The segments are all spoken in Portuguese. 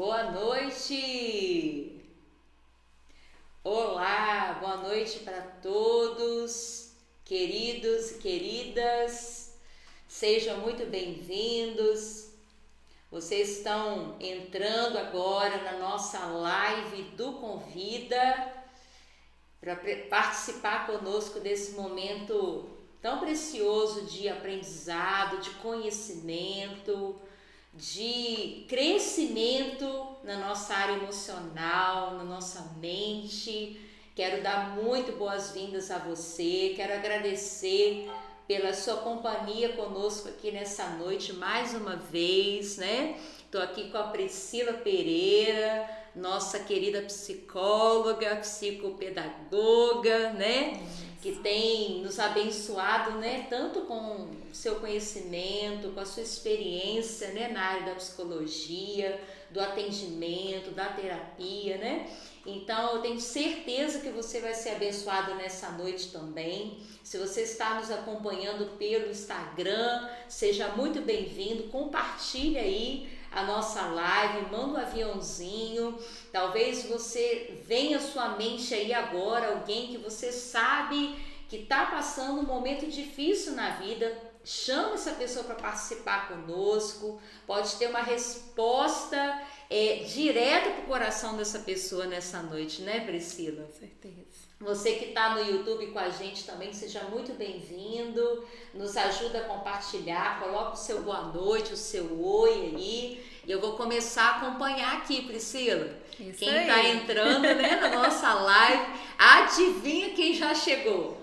Boa noite! Olá, boa noite para todos, queridos e queridas, sejam muito bem-vindos. Vocês estão entrando agora na nossa live do Convida para participar conosco desse momento tão precioso de aprendizado, de conhecimento, de crescimento na nossa área emocional, na nossa mente. Quero dar muito boas-vindas a você, quero agradecer pela sua companhia conosco aqui nessa noite mais uma vez, né? Estou aqui com a Priscila Pereira, nossa querida psicóloga, psicopedagoga, né? Que tem nos abençoado, né? Tanto com o seu conhecimento, com a sua experiência, né? Na área da psicologia, do atendimento, da terapia, né? Então, eu tenho certeza que você vai ser abençoado nessa noite também. Se você está nos acompanhando pelo Instagram, seja muito bem-vindo. Compartilhe aí a nossa live, manda um aviãozinho. Talvez você venha à sua mente aí agora, alguém que você sabe que está passando um momento difícil na vida. Chama essa pessoa para participar conosco. Pode ter uma resposta direta para o coração dessa pessoa nessa noite, né, Priscila? Com certeza. Você que está no YouTube com a gente também, seja muito bem-vindo. Nos ajuda a compartilhar, coloca o seu boa noite, o seu oi aí. E eu vou começar a acompanhar aqui, Priscila. Isso quem aí. está entrando, né, na nossa live, adivinha quem já chegou?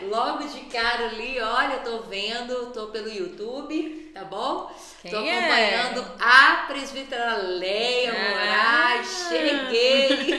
Logo de cara ali, olha, eu tô vendo, tô pelo YouTube, tá bom? Tô acompanhando a presbítera Leia Moraes, cheguei!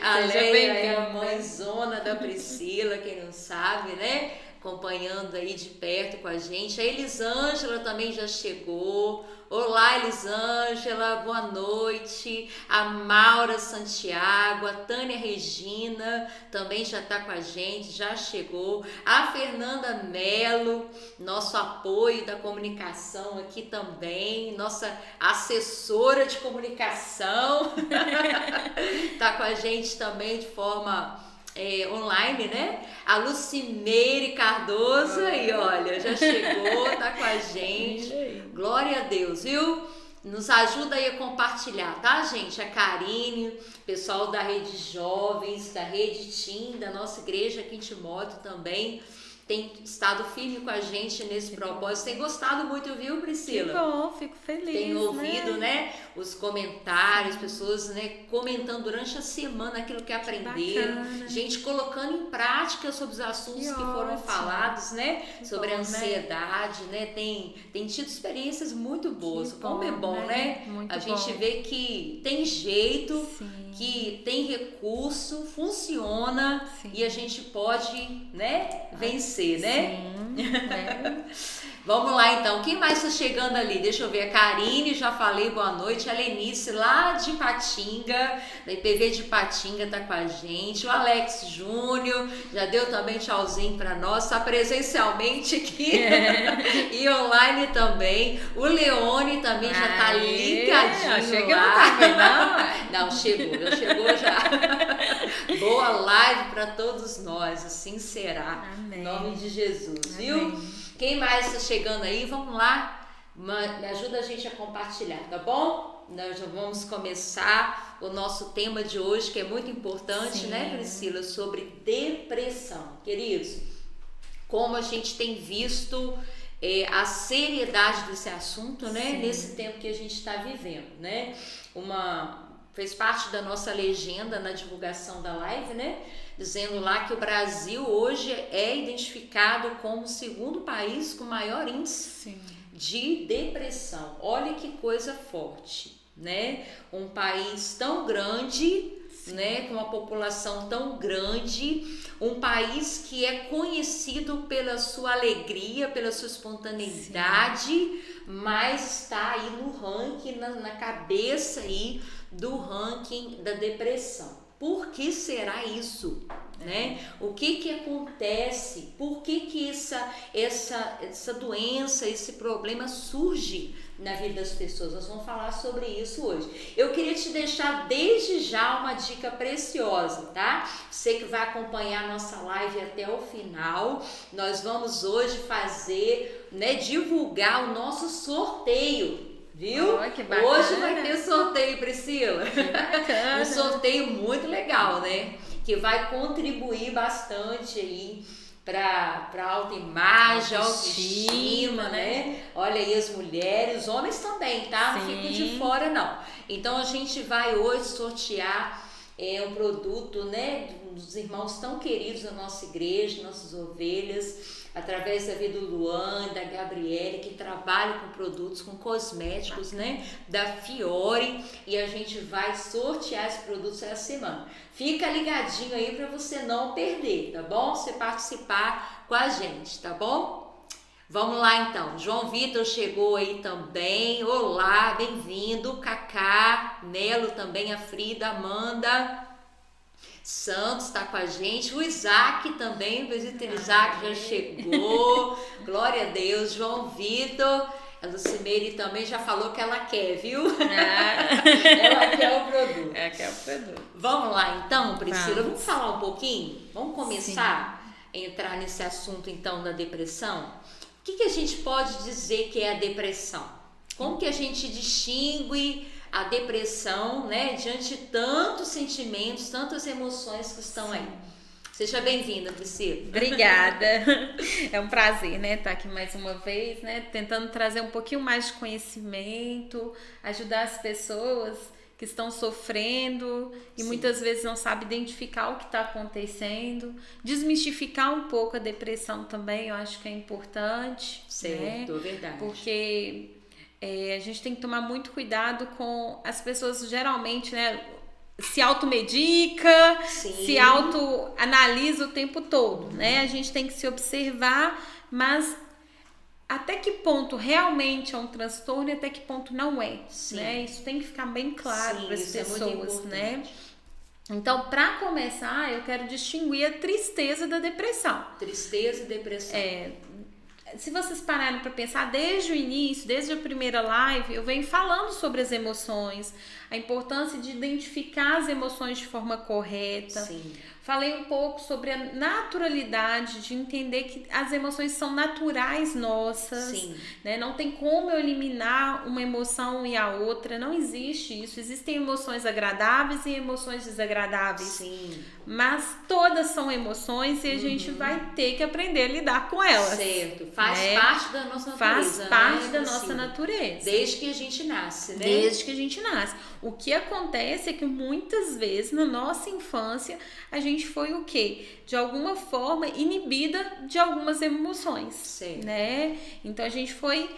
A Leia é a mãezona da Priscila, quem não sabe, né? Acompanhando aí de perto com a gente. A Elisângela também já chegou. Olá, Elisângela, boa noite. A Maura Santiago, a Tânia Regina também já está com a gente, já chegou. A Fernanda Melo, nosso apoio da comunicação aqui também, nossa assessora de comunicação, está com a gente também de forma online, né? A Lucimeire Cardoso aí, olha, já chegou, tá com a gente. Glória a Deus, viu? Nos ajuda aí a compartilhar, tá, gente? A Karine, pessoal da Rede Jovens, da Rede Tim, da nossa igreja aqui em Timóteo também, tem estado firme com a gente nesse propósito. Tem gostado muito, viu, Priscila? Que bom, fico feliz. Tem ouvido, né, os comentários, pessoas, né, comentando durante a semana aquilo que aprenderam, bacana. Gente colocando em prática sobre os assuntos que foram falados, né, sobre a ansiedade, né, tem tido experiências muito boas. Como é bom, né? Muito a gente bom. vê que tem jeito, Sim. que tem recurso, funciona. Sim. E a gente pode, né, vencer, né? Sim. Vamos lá então, quem mais está chegando ali? Deixa eu ver, a Karine, já falei, boa noite. A Lenice lá de Patinga, da IPV de Patinga tá com a gente. O Alex Júnior, já deu também tchauzinho para nós, tá presencialmente aqui e online também. O Leone também já tá ligadinho chegou, lá. Não, chegou já. Boa live para todos nós, assim será. Amém. Em nome de Jesus, Amém. viu? Quem mais está chegando aí? Vamos lá, me ajuda a gente a compartilhar, tá bom? Nós já vamos começar o nosso tema de hoje, que é muito importante, Sim. né, Priscila? Sobre depressão. Queridos, como a gente tem visto a seriedade desse assunto, né? Sim. Nesse tempo que a gente está vivendo, né? Fez parte da nossa legenda na divulgação da live, né? Dizendo lá que o Brasil hoje é identificado como o segundo país com maior índice de depressão. Olha que coisa forte, né? Um país tão grande, né? Com uma população tão grande, um país que é conhecido pela sua alegria, pela sua espontaneidade, mas está aí no ranking, na cabeça aí do ranking da depressão. por que será isso? Né? O que acontece? Por que essa doença, esse problema surge na vida das pessoas? Nós vamos falar sobre isso hoje. Eu queria te deixar desde já uma dica preciosa, tá? Você que vai acompanhar a nossa live até o final, nós vamos hoje fazer, né, divulgar o nosso sorteio. Viu? Oh, que bacana. Hoje vai ter sorteio, Priscila. Que bacana. Um sorteio muito legal, né? Que vai contribuir bastante aí para autoimagem, autoestima, né? Olha aí as mulheres, os homens também, tá? Não ficam de fora, não. Então a gente vai hoje sortear um produto, né? Dos irmãos tão queridos da nossa igreja, nossas ovelhas, através da vida do Luan, da Gabriele, que trabalham com produtos, com cosméticos, né? Da Fiore, e a gente vai sortear esses produtos essa semana. Fica ligadinho aí para você não perder, tá bom? Você participar com a gente, tá bom? Vamos lá então. João Vitor chegou aí também. Olá, bem-vindo. Cacá, Nelo também, a Frida, Amanda Santos está com a gente. O Isaac também, o presbítero Isaac já chegou. Glória a Deus. João Vitor. A Lucimeire também já falou que ela quer, viu? Ela quer o produto. Ela quer o produto. Vamos lá então, Priscila. Vamos falar um pouquinho? Vamos começar a entrar nesse assunto então da depressão? O que a gente pode dizer que é a depressão? Como que a gente distingue a depressão, né, diante de tantos sentimentos, tantas emoções que estão aí? Seja bem-vinda, Priscila. Obrigada. É um prazer, né, estar aqui mais uma vez, né, tentando trazer um pouquinho mais de conhecimento, ajudar as pessoas que estão sofrendo e muitas vezes não sabem identificar o que está acontecendo, desmistificar um pouco a depressão também, eu acho que é importante. Certo, né? Verdade. Porque a gente tem que tomar muito cuidado com as pessoas, geralmente, né, se automedica, se autoanalisa o tempo todo, né? A gente tem que se observar, mas até que ponto realmente é um transtorno e até que ponto não é, né? Isso tem que ficar bem claro para as pessoas, né? Então, para começar, eu quero distinguir a tristeza da depressão. Tristeza e depressão. Se vocês pararem para pensar, desde o início, desde a primeira live, eu venho falando sobre as emoções, a importância de identificar as emoções de forma correta. Sim. Falei um pouco sobre a naturalidade de entender que as emoções são naturais nossas. Sim. Né? Não tem como eu eliminar uma emoção e a outra, não existe isso. Existem emoções agradáveis e emoções desagradáveis. Sim. Mas todas são emoções e a gente vai ter que aprender a lidar com elas. Certo. Faz parte da nossa natureza. Faz parte da nossa natureza. Desde que a gente nasce, né? Desde que a gente nasce. O que acontece é que muitas vezes na nossa infância a gente foi o quê? De alguma forma inibida de algumas emoções. Certo. Né? Então a gente foi,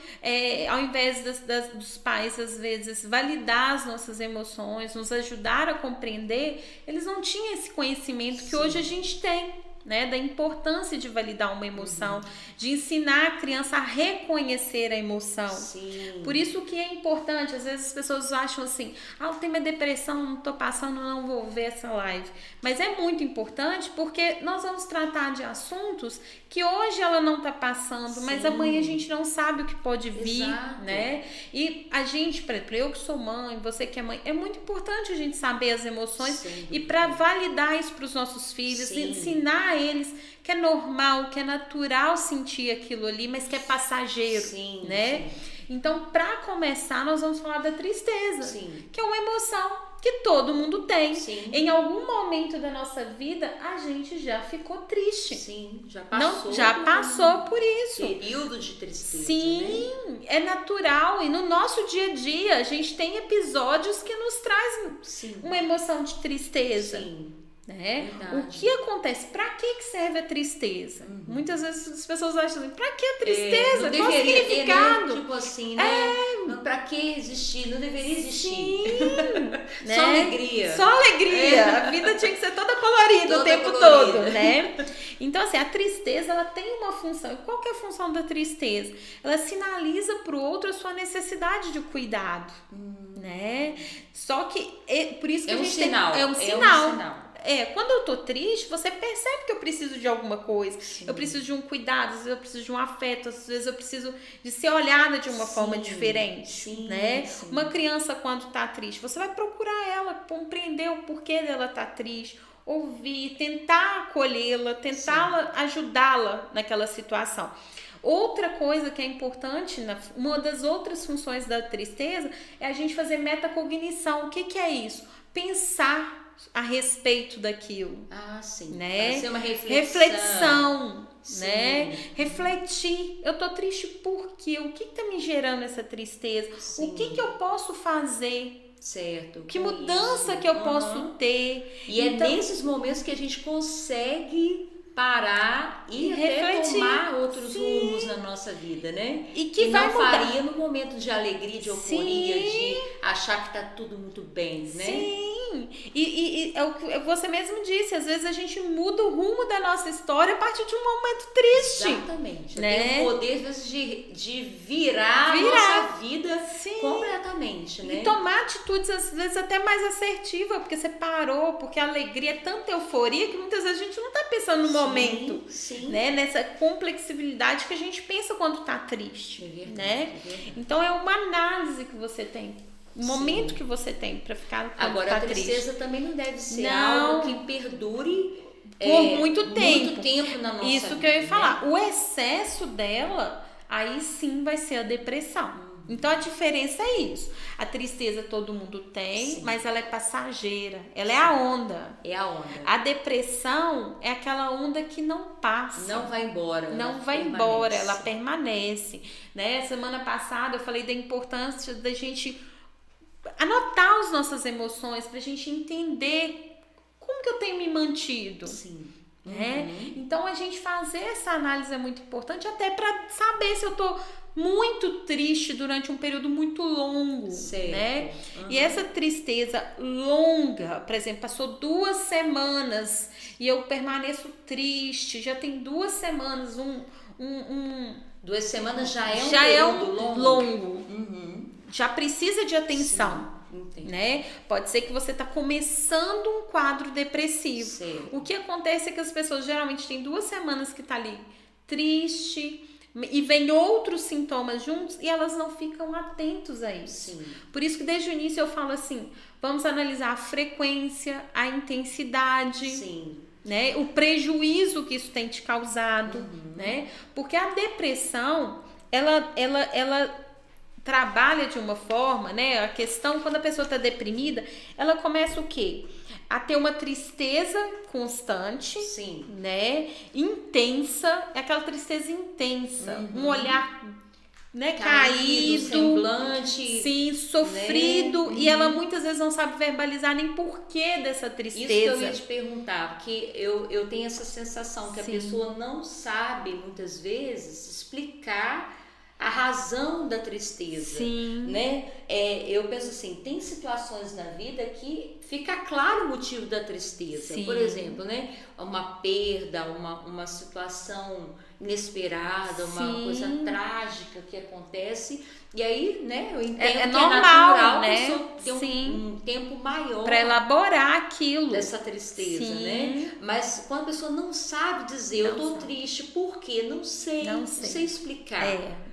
ao invés dos pais às vezes validar as nossas emoções, nos ajudar a compreender, eles não tinham esse conhecimento que hoje a gente tem. Né, da importância de validar uma emoção, de ensinar a criança a reconhecer a emoção. Sim. Por isso que é importante, às vezes as pessoas acham assim, eu tenho minha depressão, não tô passando, não vou ver essa live. Mas é muito importante porque nós vamos tratar de assuntos que hoje ela não tá passando, mas amanhã a gente não sabe o que pode vir. Exato. Né? E a gente, para eu que sou mãe, você que é mãe, é muito importante a gente saber as emoções e para validar isso para os nossos filhos, ensinar a eles que é normal, que é natural sentir aquilo ali, mas que é passageiro, né? Então, para começar, nós vamos falar da tristeza, que é uma emoção que todo mundo tem. Em algum momento da nossa vida, a gente já ficou triste. Já passou. Já passou por isso. Período de tristeza. Né? É natural. E no nosso dia a dia, a gente tem episódios que nos trazem uma emoção de tristeza. Né? Verdade. O que acontece? Para que serve a tristeza? Muitas vezes as pessoas acham assim, para que a tristeza? Não Qual o deveria ter, significado? né? Tipo assim, né? Para que existir? Não deveria existir. Sim, né? Só alegria. Só alegria. A vida tinha que ser toda colorida Toda o tempo colorida. todo, né? Então, assim, a tristeza, ela tem uma função. E qual que é a função da tristeza? Ela sinaliza para o outro a sua necessidade de cuidado, né? Só que, por isso que a gente sinal. tem... É um sinal. Quando eu tô triste, você percebe que eu preciso de alguma coisa. Sim. Eu preciso de um cuidado, às vezes eu preciso de um afeto, às vezes eu preciso de ser olhada de uma forma diferente. Sim, né? Sim. Uma criança, quando tá triste, você vai procurar ela, compreender o porquê dela tá triste, ouvir, tentar acolhê-la, tentar ajudá-la naquela situação. Outra coisa que é importante, uma das outras funções da tristeza é a gente fazer metacognição. O que é isso? Pensar a respeito daquilo. Sim. Né? Fazer uma reflexão. Né? Refletir. Eu tô triste por quê? O que tá me gerando essa tristeza? Sim. O que eu posso fazer? Certo. Que mudança que eu posso ter? E então, é nesses momentos que a gente consegue parar e até refletir. Tomar outros rumos na nossa vida, né? E que vai não mudar. Faria no momento de alegria, de euforia, de achar que tá tudo muito bem, né? Sim. E é o que você mesmo disse, às vezes a gente muda o rumo da nossa história a partir de um momento triste. Exatamente. Né? Tem o poder, às vezes, de virar a nossa vida completamente, né? E tomar atitudes, às vezes, até mais assertivas, porque você parou, porque a alegria é tanta euforia que muitas vezes a gente não tá pensando no momento. Sim. Né? Nessa complexibilidade que a gente pensa quando tá triste. É verdade, né? É verdade. Então é uma análise que você tem. O momento que você tem para ficar Agora, tá a tristeza triste. também não deve ser algo que perdure por muito tempo. Muito tempo na nossa Isso vida, que eu ia falar. Né? O excesso dela, aí sim vai ser a depressão. Então a diferença é isso. A tristeza todo mundo tem, mas ela é passageira. Ela é a onda. É a onda. A depressão é aquela onda que não passa. Não vai embora. Não vai embora, ela permanece. Né? Semana passada eu falei da importância da gente anotar as nossas emoções, pra gente entender como que eu tenho me mantido. Sim. Né? Então a gente fazer essa análise é muito importante, até para saber se eu tô muito triste durante um período muito longo, né? E essa tristeza longa, por exemplo, passou 2 semanas e eu permaneço triste, já tem 2 semanas, 2 semanas já é um período longo. Já precisa de atenção. Sim, né? Pode ser que você está começando um quadro depressivo. Sim. O que acontece é que as pessoas geralmente têm 2 semanas que tá ali triste e vem outros sintomas juntos e elas não ficam atentos a isso. Sim. Por isso que desde o início eu falo assim, vamos analisar a frequência, a intensidade. Sim. Né? O prejuízo que isso tem te causado, né? Porque a depressão, ela trabalha de uma forma, né? A questão, quando a pessoa está deprimida, ela começa o quê? A ter uma tristeza constante, né? Intensa, é aquela tristeza intensa, um olhar, né? Caído, semblante, sim, sofrido, né? E ela muitas vezes não sabe verbalizar nem porquê dessa tristeza. Isso que eu ia te perguntar, porque eu tenho essa sensação que a pessoa não sabe, muitas vezes, explicar a razão da tristeza, né? Eu penso assim, tem situações na vida que fica claro o motivo da tristeza. Por exemplo, né? Uma perda, uma situação inesperada, uma coisa trágica que acontece. E aí, né? Eu entendo que normal, é natural, né? A pessoa ter um tempo maior para elaborar aquilo. Dessa tristeza, né? Mas quando a pessoa não sabe dizer, eu tô triste, por quê? Não sei explicar.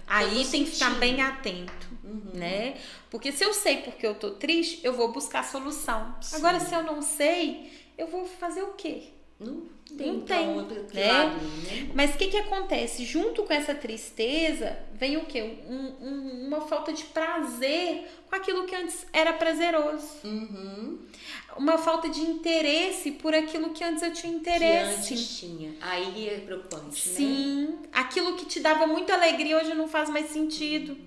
Aí tem que ficar bem atento, né? Porque se eu sei porque eu tô triste, eu vou buscar solução. Agora, se eu não sei, eu vou fazer o quê? Não tem. Né? Lado, né? Mas o que acontece? Junto com essa tristeza, vem o quê? Uma falta de prazer com aquilo que antes era prazeroso. Uma falta de interesse por aquilo que antes eu tinha interesse. Que antes tinha. Aí é preocupante, né? Sim. Aquilo que te dava muita alegria hoje não faz mais sentido.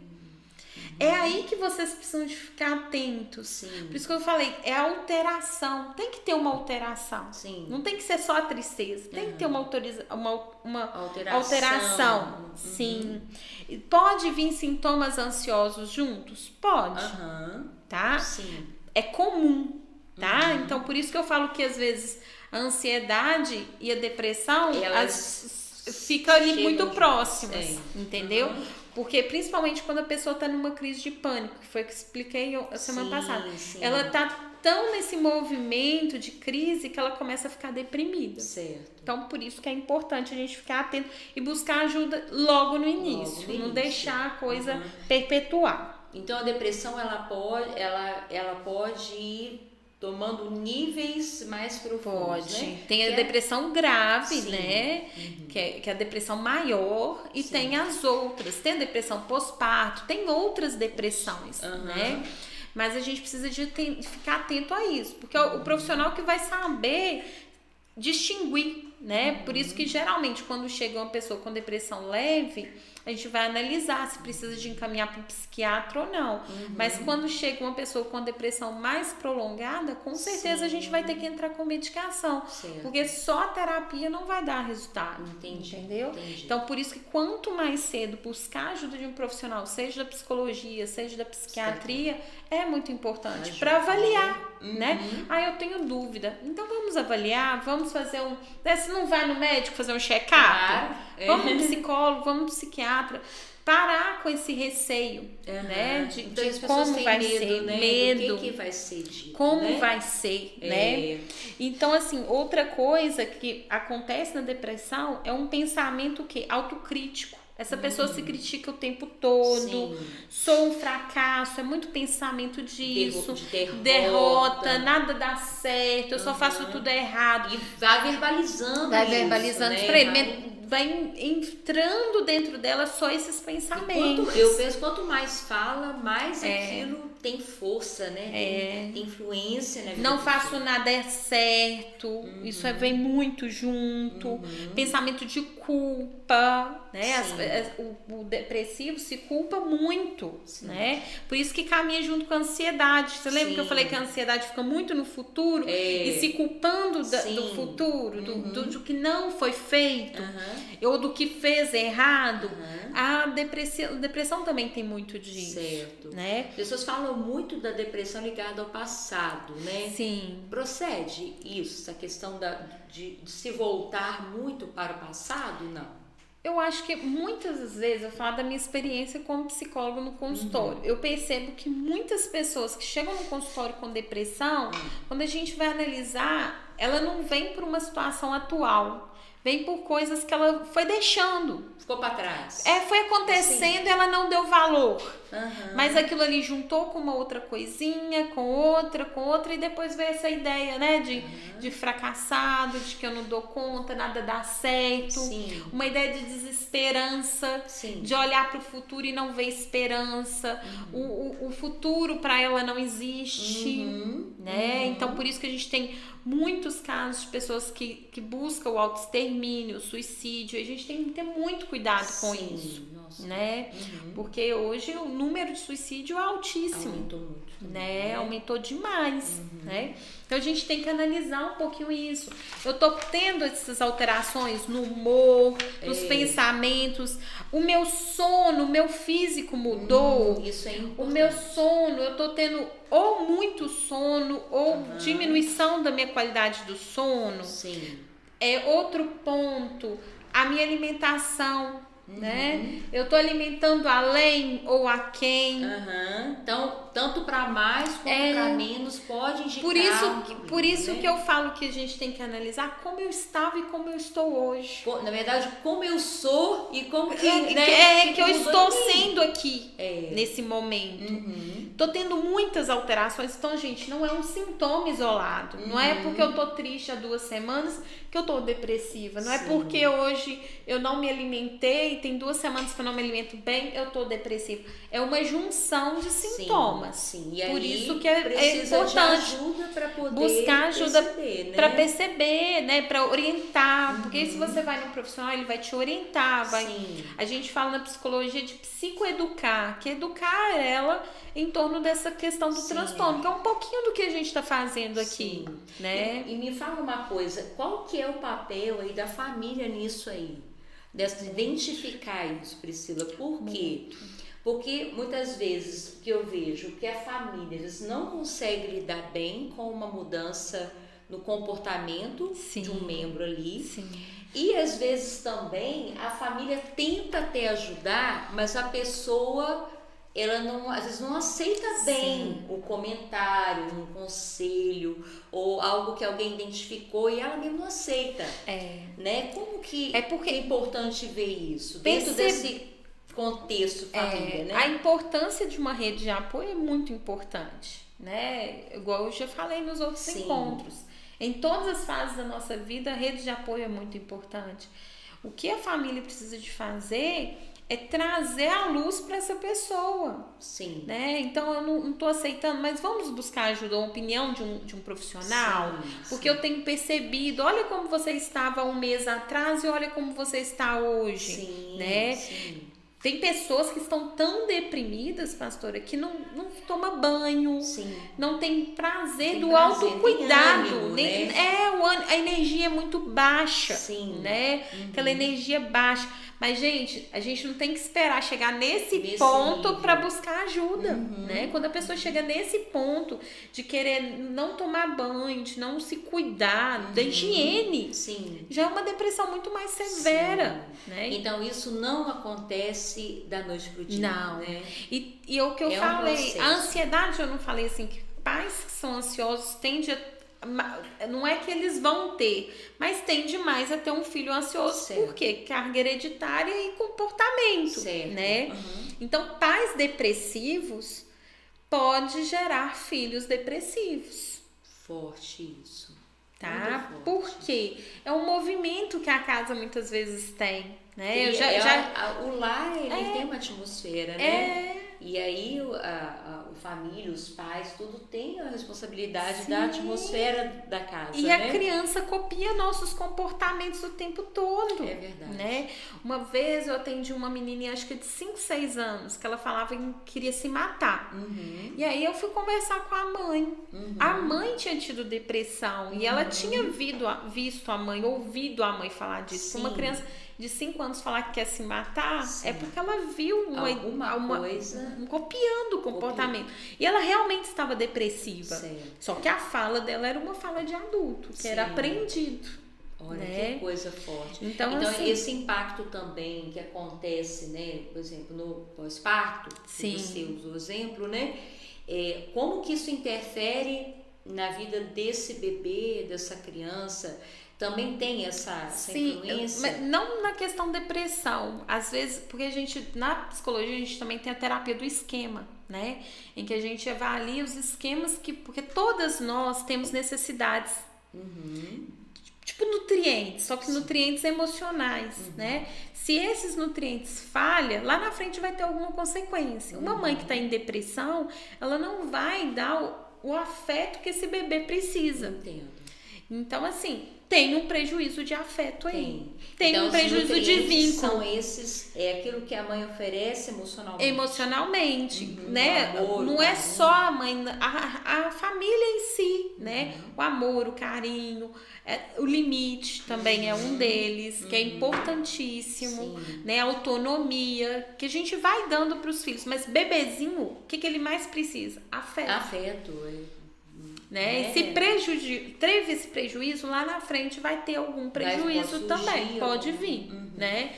É aí que vocês precisam de ficar atentos. Sim. Por isso que eu falei, é alteração. Tem que ter uma alteração. Sim. Não tem que ser só a tristeza. Tem que ter uma alteração. Alteração. Sim. E pode vir sintomas ansiosos juntos? Pode. Tá? Sim. É comum, tá? Então, por isso que eu falo que às vezes a ansiedade e a depressão ficam ali muito próximas, entendeu? Porque principalmente quando a pessoa tá numa crise de pânico, que foi o que eu expliquei a semana passada. Sim. Ela tá tão nesse movimento de crise que ela começa a ficar deprimida. Certo. Então, por isso que é importante a gente ficar atento e buscar ajuda logo no início. Não deixar a coisa perpetuar. Então, a depressão, ela pode ir tomando níveis mais profundos, né? Tem a depressão grave, né? Que é a depressão maior, e tem as outras. Tem a depressão pós-parto, tem outras depressões, né? Mas a gente precisa de ficar atento a isso, porque o profissional que vai saber distinguir, né? Por isso que geralmente quando chega uma pessoa com depressão leve, a gente vai analisar se precisa de encaminhar para um psiquiatra ou não. Mas quando chega uma pessoa com depressão mais prolongada, com certeza a gente vai ter que entrar com medicação. Certo. Porque só a terapia não vai dar resultado. Entendeu? Então, por isso que quanto mais cedo buscar a ajuda de um profissional, seja da psicologia, seja da psiquiatria, é muito importante para avaliar, né? Eu tenho dúvida. Então, vamos avaliar, vamos fazer se não vai no médico fazer um check-up, vamos no psicólogo, vamos no psiquiatra, parar com esse receio, né? De como vai ser, medo, do que vai ser dito, como vai ser, né? Então, assim, outra coisa que acontece na depressão é um pensamento autocrítico. Essa pessoa se critica o tempo todo. Sou um fracasso, é muito pensamento disso. De derrota, nada dá certo, eu só faço tudo errado. E vai verbalizando isso, pra ele. Vai entrando dentro dela só esses pensamentos. Eu penso, quanto mais fala, mais aquilo tem força, né? Tem influência na vida. Não faço nada certo. Isso vem muito junto. Pensamento de culpa, né? O depressivo se culpa muito, né? Por isso que caminha junto com a ansiedade. Você lembra que eu falei que a ansiedade fica muito no futuro e se culpando do futuro, do que não foi feito, ou do que fez errado. A depressão também tem muito disso. Certo. Né? As pessoas falam muito da depressão ligada ao passado, né? Sim. Procede isso, essa questão de se voltar muito para o passado, não? Eu acho que muitas vezes, eu falo da minha experiência como psicólogo no consultório, eu percebo que muitas pessoas que chegam no consultório com depressão, quando a gente vai analisar, ela não vem por uma situação atual, vem por coisas que ela foi deixando. Ficou para trás. Foi acontecendo e ela não deu valor. Mas aquilo ali juntou com uma outra coisinha, com outra, e depois veio essa ideia, né? De fracassado, de que eu não dou conta, nada dá certo. Uma ideia de desesperança, de olhar para o futuro e não ver esperança. O futuro para ela não existe, né? Então, por isso que a gente tem muitos casos de pessoas que buscam o autoextermínio, o suicídio. A gente tem que ter muito cuidado com isso, né? Porque hoje o número de suicídio é altíssimo. Aumentou muito. Né? Aumentou demais, né? Então a gente tem que analisar um pouquinho isso. Eu tô tendo essas alterações no humor, nos pensamentos. O meu sono, o meu físico mudou. Isso é importante. O meu sono, eu tô tendo ou muito sono ou diminuição da minha qualidade do sono. Outro ponto, a minha alimentação, né? Eu tô alimentando além ou aquém. Então, tanto para mais quanto para menos pode indicar. Por isso que eu falo que a gente tem que analisar como eu estava e como eu estou hoje. Na verdade, como eu sou e como que eu estou sendo aqui nesse momento. Tô tendo muitas alterações. Então, gente, não é um sintoma isolado. Não é porque eu tô triste há 2 semanas que eu tô depressiva. Não é porque hoje eu não me alimentei, tem 2 semanas que eu não me alimento bem, eu tô depressiva. É uma junção de sintomas. formas. Sim, e por aí isso que é precisa importante de ajuda para poder buscar ajuda perceber, né? para perceber, né, para orientar, porque se você vai no profissional, ele vai te orientar, Sim. a gente fala na psicologia de psicoeducar, que é educar ela em torno dessa questão do transtorno, que é um pouquinho do que a gente está fazendo aqui, né? E me fala uma coisa, qual que é o papel aí da família nisso aí? De identificar isso, Priscila, por quê? Porque muitas vezes o que eu vejo que a família eles não consegue lidar bem com uma mudança no comportamento de um membro ali. Sim. E às vezes também a família tenta até ajudar, mas a pessoa ela não, às vezes não aceita bem o comentário, um conselho ou algo que alguém identificou e ela mesmo não aceita. Né? Como que é importante ver isso dentro desse contexto família, né? A importância de uma rede de apoio é muito importante, né? Igual eu já falei nos outros encontros. Em todas as fases da nossa vida, a rede de apoio é muito importante. O que a família precisa de fazer é trazer a luz para essa pessoa. Sim. Né? Então eu não estou aceitando, mas vamos buscar ajuda, a opinião de um profissional, porque eu tenho percebido, olha como você estava um mês atrás e olha como você está hoje. Né? Tem pessoas que estão tão deprimidas, pastora, que não toma banho, não tem prazer do autocuidado. Né? A energia é muito baixa, né? Aquela energia baixa. Mas, gente, a gente não tem que esperar chegar nesse ponto para buscar ajuda, né? Quando a pessoa chega nesse ponto de querer não tomar banho, de não se cuidar, da higiene, já é uma depressão muito mais severa, né? Então, isso não acontece da noite pro dia, não. Né? E o que eu falei, a ansiedade, eu não falei assim, que pais que são ansiosos tendem a... Não é que eles vão ter, mas tende mais a ter um filho ansioso. Por quê? Carga hereditária e comportamento, né? Então, pais depressivos pode gerar filhos depressivos. Forte isso. Tá? Por quê? É um movimento que a casa muitas vezes tem, né? O lar, ele tem uma atmosfera, né? E aí a família, os pais, tudo tem a responsabilidade da atmosfera da casa, e a criança copia nossos comportamentos o tempo todo. É verdade. Né? Uma vez eu atendi uma menininha, acho que de 5, 6 anos, que ela falava que queria se matar. E aí eu fui conversar com a mãe. A mãe tinha tido depressão e ela tinha visto a mãe, ouvido a mãe falar disso. Uma criança de 5 anos falar que quer se matar, é porque ela viu uma coisa copiando o comportamento. E ela realmente estava depressiva. Só que a fala dela era uma fala de adulto, que era aprendido. Olha, que coisa forte. Então assim, esse impacto também que acontece, né, por exemplo, no pós-parto, que você usou o exemplo, né? Como que isso interfere na vida desse bebê, dessa criança? Também tem essa influência? Mas não na questão depressão. Às vezes, porque na psicologia, a gente também tem a terapia do esquema, né? Em que a gente avalia os esquemas porque todas nós temos necessidades. Tipo nutrientes, só que nutrientes emocionais, né? Se esses nutrientes falham, lá na frente vai ter alguma consequência. Uma mãe que está em depressão, ela não vai dar o afeto que esse bebê precisa. Entendo. Então, assim, tem um prejuízo de afeto aí. Tem então, um prejuízo de vínculo. São aquilo que a mãe oferece emocionalmente. Emocionalmente, né? Amor, não é só a mãe, a família em si, né? O amor, o carinho, o limite também é um deles, que é importantíssimo, né? A autonomia, que a gente vai dando para os filhos. Mas bebezinho, o que ele mais precisa? Afeto. Né? Se teve esse prejuízo, lá na frente vai ter algum prejuízo também, pode vir, né?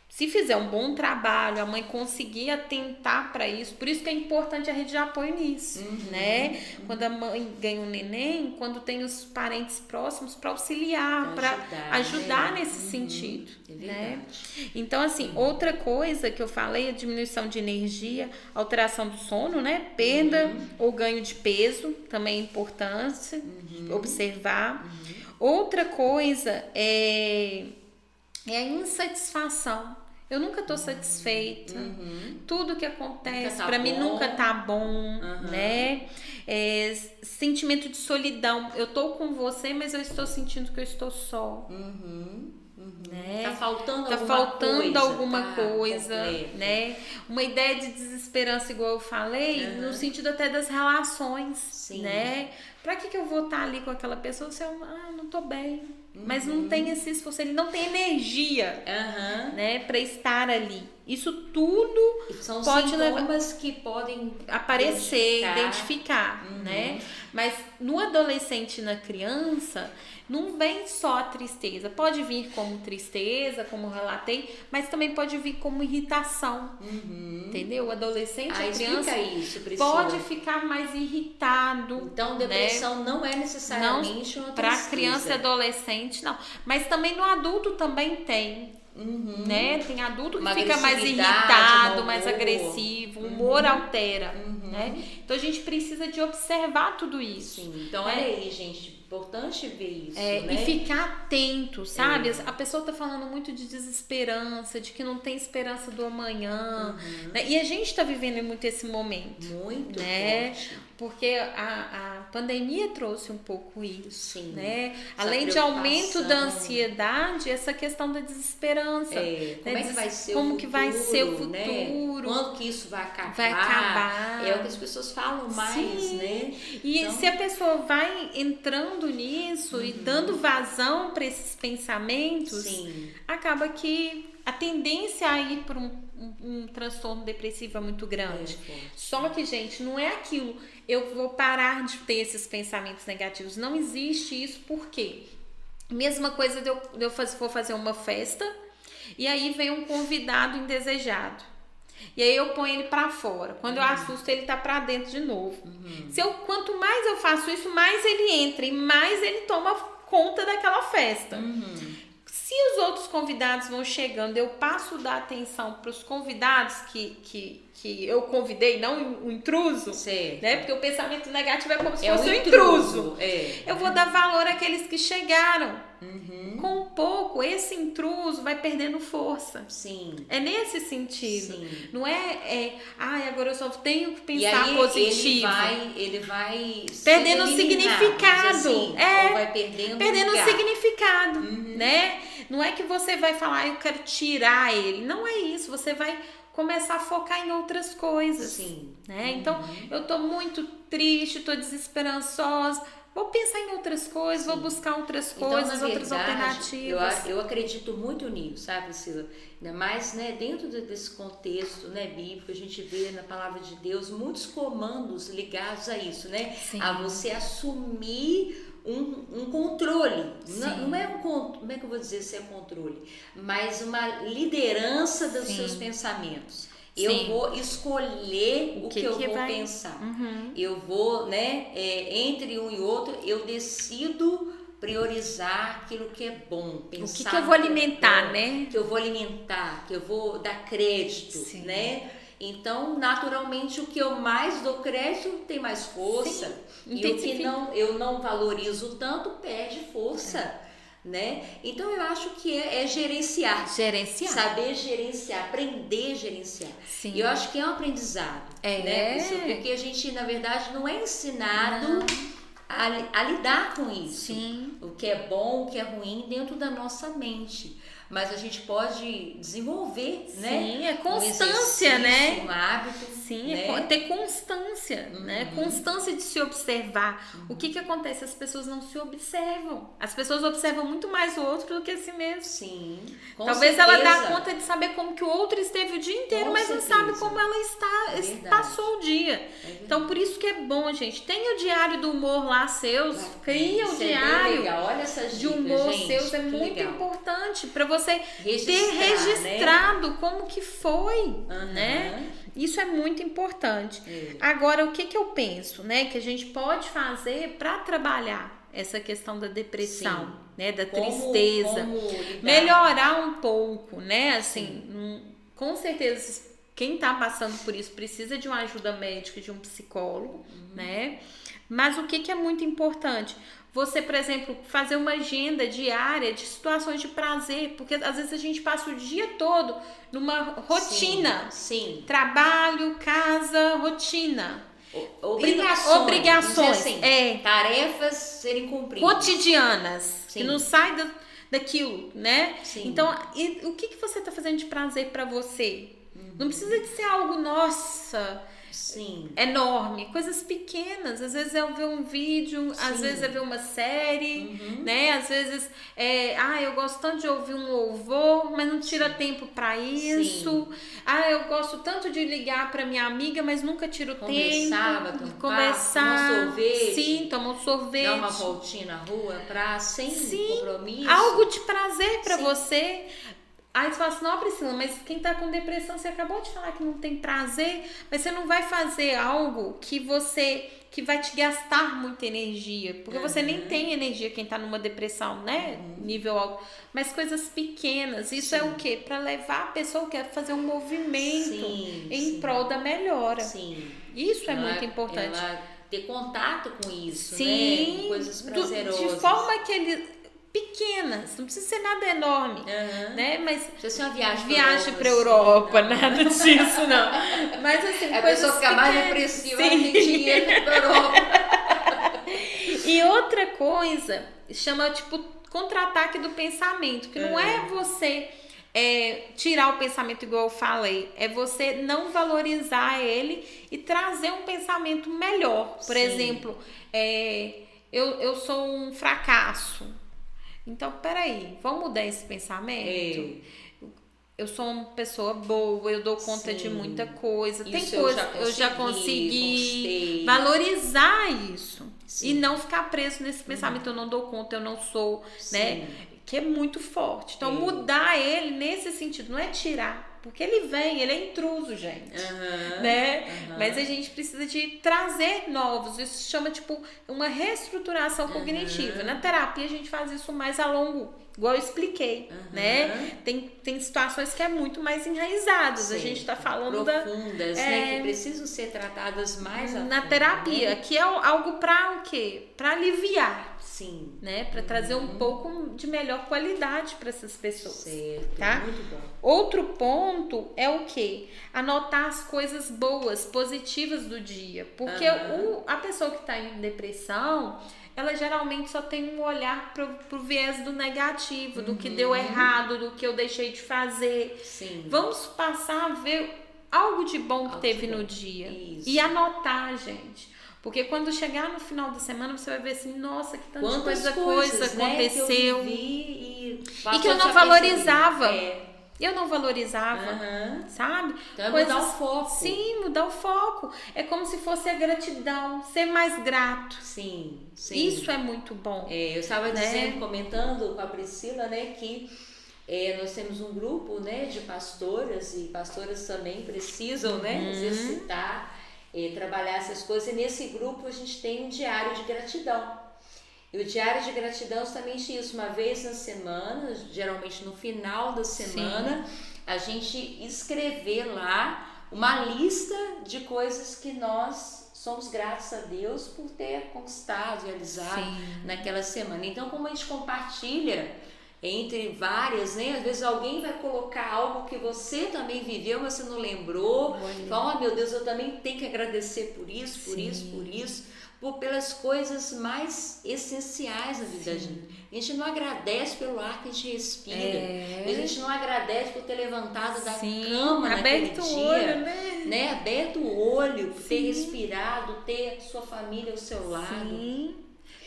Se fizer um bom trabalho, a mãe conseguir atentar para isso, por isso que é importante a rede de apoio nisso, né? Quando a mãe ganha um neném, quando tem os parentes próximos para auxiliar, para ajudar nesse sentido, né? Então, assim, outra coisa que eu falei, a diminuição de energia, alteração do sono, né? Perda ou ganho de peso, também é importante observar. Outra coisa é a insatisfação. Eu nunca tô satisfeita. Tudo que acontece Nunca tá pra mim bom. nunca tá bom, né? Sentimento de solidão. Eu tô com você, mas eu estou sentindo que eu estou só. Né? Tá faltando Tá alguma faltando coisa. alguma tá coisa, completo. né? Uma ideia de desesperança, igual eu falei, no sentido até das relações, Sim. né? Pra que eu vou estar ali com aquela pessoa se eu não tô bem? Mas não tem esse esforço, ele não tem energia, né, pra estar ali. Isso tudo São pode sintomas que podem aparecer, identificar, né? Mas no adolescente e na criança, não vem só a tristeza. Pode vir como tristeza, como eu relatei, mas também pode vir como irritação. Entendeu? O adolescente e a criança isso, Priscila. pode ficar mais irritado. Então, depressão não é necessariamente uma tristeza. Para criança e adolescente, não. Mas também no adulto também tem. Né? Tem adulto que fica mais irritado, mais agressivo, o humor altera, né? Então a gente precisa de observar tudo isso. Sim, então olha aí, gente, importante ver isso, né? E ficar atento, sabe? A pessoa tá falando muito de desesperança, de que não tem esperança do amanhã, né? E a gente tá vivendo muito esse momento. Muito né? forte. Porque a pandemia trouxe um pouco isso, Sim, né? Além de aumento da ansiedade, essa questão da desesperança. Como é que vai ser como o futuro, que vai ser o futuro? Né? Quando que isso vai acabar? Vai acabar. É o que as pessoas falam mais, Sim. né? E então, se a pessoa vai entrando nisso e dando vazão para esses pensamentos, acaba que a tendência a ir para um transtorno depressivo é muito grande. Só que, gente, não é aquilo, eu vou parar de ter esses pensamentos negativos. Não existe isso, por quê? Mesma coisa de eu for fazer uma festa e aí vem um convidado indesejado. E aí eu ponho ele pra fora. Quando eu assusto, ele tá pra dentro de novo. Quanto mais eu faço isso, mais ele entra e mais ele toma conta daquela festa. Se os outros convidados vão chegando, eu passo a dar atenção para os convidados que eu convidei, não o intruso, né? Porque o pensamento negativo é como se fosse um intruso. Eu vou dar valor àqueles que chegaram. Com um pouco, esse intruso vai perdendo força. É nesse sentido. Não agora eu só tenho que pensar positivo. Ele vai perdendo o significado. Assim, vai perdendo o significado, né? Não é que você vai falar, eu quero tirar ele. Não é isso. Você vai começar a focar em outras coisas. Né? Então, eu tô muito triste, tô desesperançosa. Vou pensar em outras coisas, vou buscar outras coisas, outras alternativas. Eu acredito muito nisso, sabe, Priscila? Ainda mais, né, dentro desse contexto, né, bíblico, a gente vê na palavra de Deus muitos comandos ligados a isso, né? A você assumir um controle. Não é como é que eu vou dizer se é controle? Mas uma liderança dos seus pensamentos. Eu vou escolher o que eu vou pensar. Eu vou, né, entre um e outro, eu decido priorizar aquilo que é bom. Pensar o que eu vou alimentar, né? Que eu vou alimentar, que eu vou dar crédito, né? Então, naturalmente, o que eu mais dou crédito tem mais força. E o que eu não valorizo tanto perde força. Né? Então eu acho que é gerenciar. Saber gerenciar, aprender a gerenciar. E eu acho que é um aprendizado. Né? Porque a gente, na verdade, não é ensinado a lidar com isso. O que é bom, o que é ruim dentro da nossa mente. Mas a gente pode desenvolver, né? É constância, né? Um hábito. É ter constância, né? Constância de se observar. O que acontece? As pessoas não se observam. As pessoas observam muito mais o outro do que a si mesmo. Talvez ela dá conta de saber como que o outro esteve o dia inteiro, mas não sabe como ela passou o dia. Então, por isso que é bom, gente. Tem o diário do humor lá seus. Cria o diário Olha essas de humor seus. É muito importante para você ter registrado, né? Como que foi, né? Isso é muito importante. Agora, o que eu penso, né? Que a gente pode fazer para trabalhar essa questão da depressão, né? Da tristeza. Melhorar um pouco, né? Assim, com certeza, quem tá passando por isso precisa de uma ajuda médica, de um psicólogo, né? Mas o que é muito importante? Você, por exemplo, fazer uma agenda diária de situações de prazer, porque às vezes a gente passa o dia todo numa rotina. Sim. Trabalho, casa, rotina. Obrigações. Assim, tarefas serem cumpridas. Cotidianas. Sim. Que não sai daquilo, né? Sim. Então, o que você está fazendo de prazer para você? Não precisa de ser algo, nossa... Sim. Enorme, coisas pequenas, às vezes é ver um vídeo, sim, às vezes é ver uma série, né? Às vezes eu gosto tanto de ouvir um louvor, mas não tira, sim, tempo para isso. Sim. Eu gosto tanto de ligar para minha amiga, mas nunca tiro tempo. Conversar, tomar um sorvete. Sim, tomar um sorvete. Dar uma voltinha na rua, sem compromisso. Algo de prazer para você. Aí você fala assim, não, Priscila, mas quem tá com depressão, você acabou de falar que não tem prazer, mas você não vai fazer algo que vai te gastar muita energia, porque você nem tem energia quem tá numa depressão, né? Nível alto. Mas coisas pequenas, isso, sim, é o quê? Para levar a pessoa que quer fazer um movimento, sim, em prol da melhora. Sim. Isso é muito importante. Ela ter contato com isso, sim, né? Com coisas prazerosas. De forma que ele... pequenas, não precisa ser nada enorme, né? Mas precisa ser uma viagem para Europa, nada disso, não. Mas assim, a pessoa fica mais depressiva, tem dinheiro para Europa. E outra coisa, chama tipo contra-ataque do pensamento, que não é você tirar o pensamento igual eu falei, é você não valorizar ele e trazer um pensamento melhor. Por, sim, exemplo, eu sou um fracasso. Então, peraí, vamos mudar esse pensamento? Eu sou uma pessoa boa, eu dou conta, sim, de muita coisa. Tem coisa eu já consegui valorizar isso. Sim. E não ficar preso nesse pensamento, eu não dou conta, eu não sou, sim, né? Que é muito forte. Então, mudar ele nesse sentido, não é tirar. Porque ele é intruso, gente. Né? Mas a gente precisa de trazer novos. Isso se chama, tipo, uma reestruturação cognitiva. Na terapia, a gente faz isso mais a longo, igual eu expliquei, né? Tem situações que é muito mais enraizadas. Sim. A gente tá falando profundas, né? Que precisam ser tratadas mais na terapia, né? Que é algo para o quê? Para aliviar. Sim. Né? Para trazer um pouco de melhor qualidade para essas pessoas. Certo. Tá? Muito bom. Outro ponto é o quê? Anotar as coisas boas, positivas do dia. Porque a pessoa que está em depressão, ela geralmente só tem um olhar pro viés do negativo, do que deu errado, do que eu deixei de fazer. Sim. Vamos passar a ver algo de bom que teve no dia. Isso. E anotar, gente. Porque quando chegar no final da semana, você vai ver assim, nossa, que tanta coisa aconteceu. Né, que e que eu não valorizava. Eu não valorizava, sabe? Então mudar o foco. Sim, mudar o foco. É como se fosse a gratidão, ser mais grato. Sim, sim. Isso é muito bom. Eu estava dizendo, comentando com a Priscila, né, que nós temos um grupo, né, de pastoras, e pastoras também precisam, né, exercitar, trabalhar essas coisas. E nesse grupo a gente tem um diário de gratidão. E o diário de gratidão é justamente isso, uma vez na semana, geralmente no final da semana, sim, a gente escrever lá uma lista de coisas que nós somos gratos a Deus por ter conquistado, realizado, sim, naquela semana. Então, como a gente compartilha entre várias, né? Às vezes alguém vai colocar algo que você também viveu, mas você não lembrou. Fala, meu Deus, eu também tenho que agradecer por isso, por sim, isso, por isso. Pelas coisas mais essenciais na vida da gente. A gente não agradece pelo ar que a gente respira. A gente não agradece por ter levantado da cama naquele dia. O olho, né? Aberto o olho, por ter respirado, ter sua família ao seu lado. Sim.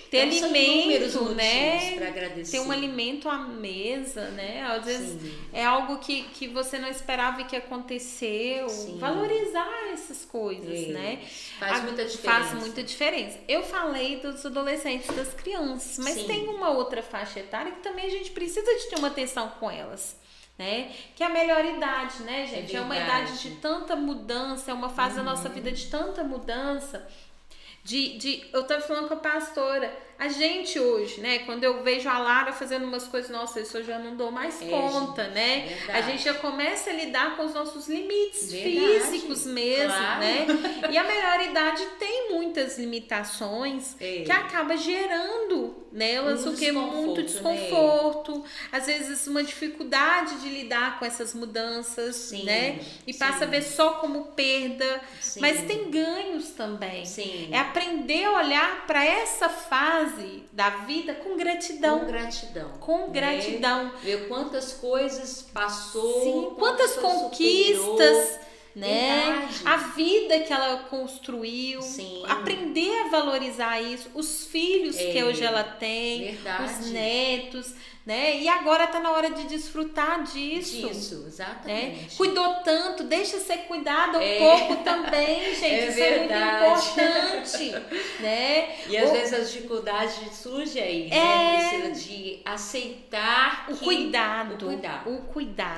Ter então, alimento, né? Para agradecer. Ter um alimento à mesa, né? Às vezes é algo que você não esperava e que aconteceu. Sim. Valorizar essas coisas, né? Faz muita diferença. Faz muita diferença. Eu falei dos adolescentes, das crianças, mas tem uma outra faixa etária que também a gente precisa de ter uma atenção com elas. Né? Que é a melhor idade, né, gente? É uma idade de tanta mudança, é uma fase da nossa vida de tanta mudança. Eu tava falando com a pastora, a gente hoje, né, quando eu vejo a Lara fazendo umas coisas, nossa, isso eu já não dou mais conta, gente, né? verdade. A gente já começa a lidar com os nossos limites Verdade, físicos mesmo, claro. né? E a melhor idade tem muitas limitações que acaba gerando nelas o que? Muito desconforto, às vezes uma dificuldade de lidar com essas mudanças, Sim, né? E passa a ver só como perda, mas tem ganhos também. Sim. É aprender a olhar para essa fase da vida com gratidão. Com gratidão. Com gratidão. Né? Ver quantas coisas passou. Sim, quantas conquistas, superou. Né? Verdade. A vida que ela construiu. Sim. Aprender a valorizar isso. Os filhos que hoje ela tem. Verdade. Os netos. Né? E agora tá na hora de desfrutar disso. Isso, exatamente. Né? Cuidou tanto, deixa ser cuidada um pouco também, gente. Isso verdade. É muito importante. Né? E às vezes as dificuldades surgem aí, né, Priscila, de aceitar o cuidado.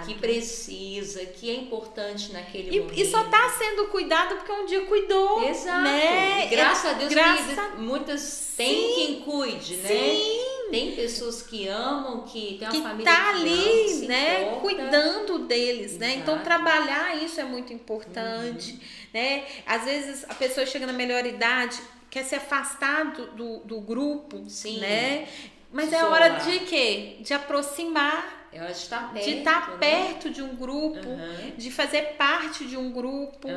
Que precisa, que é importante naquele momento. E só tá sendo cuidado porque um dia cuidou. Exato. Né? E graças a Deus que muitas tem quem cuide, né? Sim. Tem pessoas que amam, que tem uma família tá que ali, ama, que né, importa. cuidando deles, né? Exato. Então trabalhar isso é muito importante, né? Às vezes a pessoa chega na melhor idade, quer se afastar do grupo, Sim. né? Mas é hora de quê? De aproximar. De estar perto de um grupo, de fazer parte de um grupo,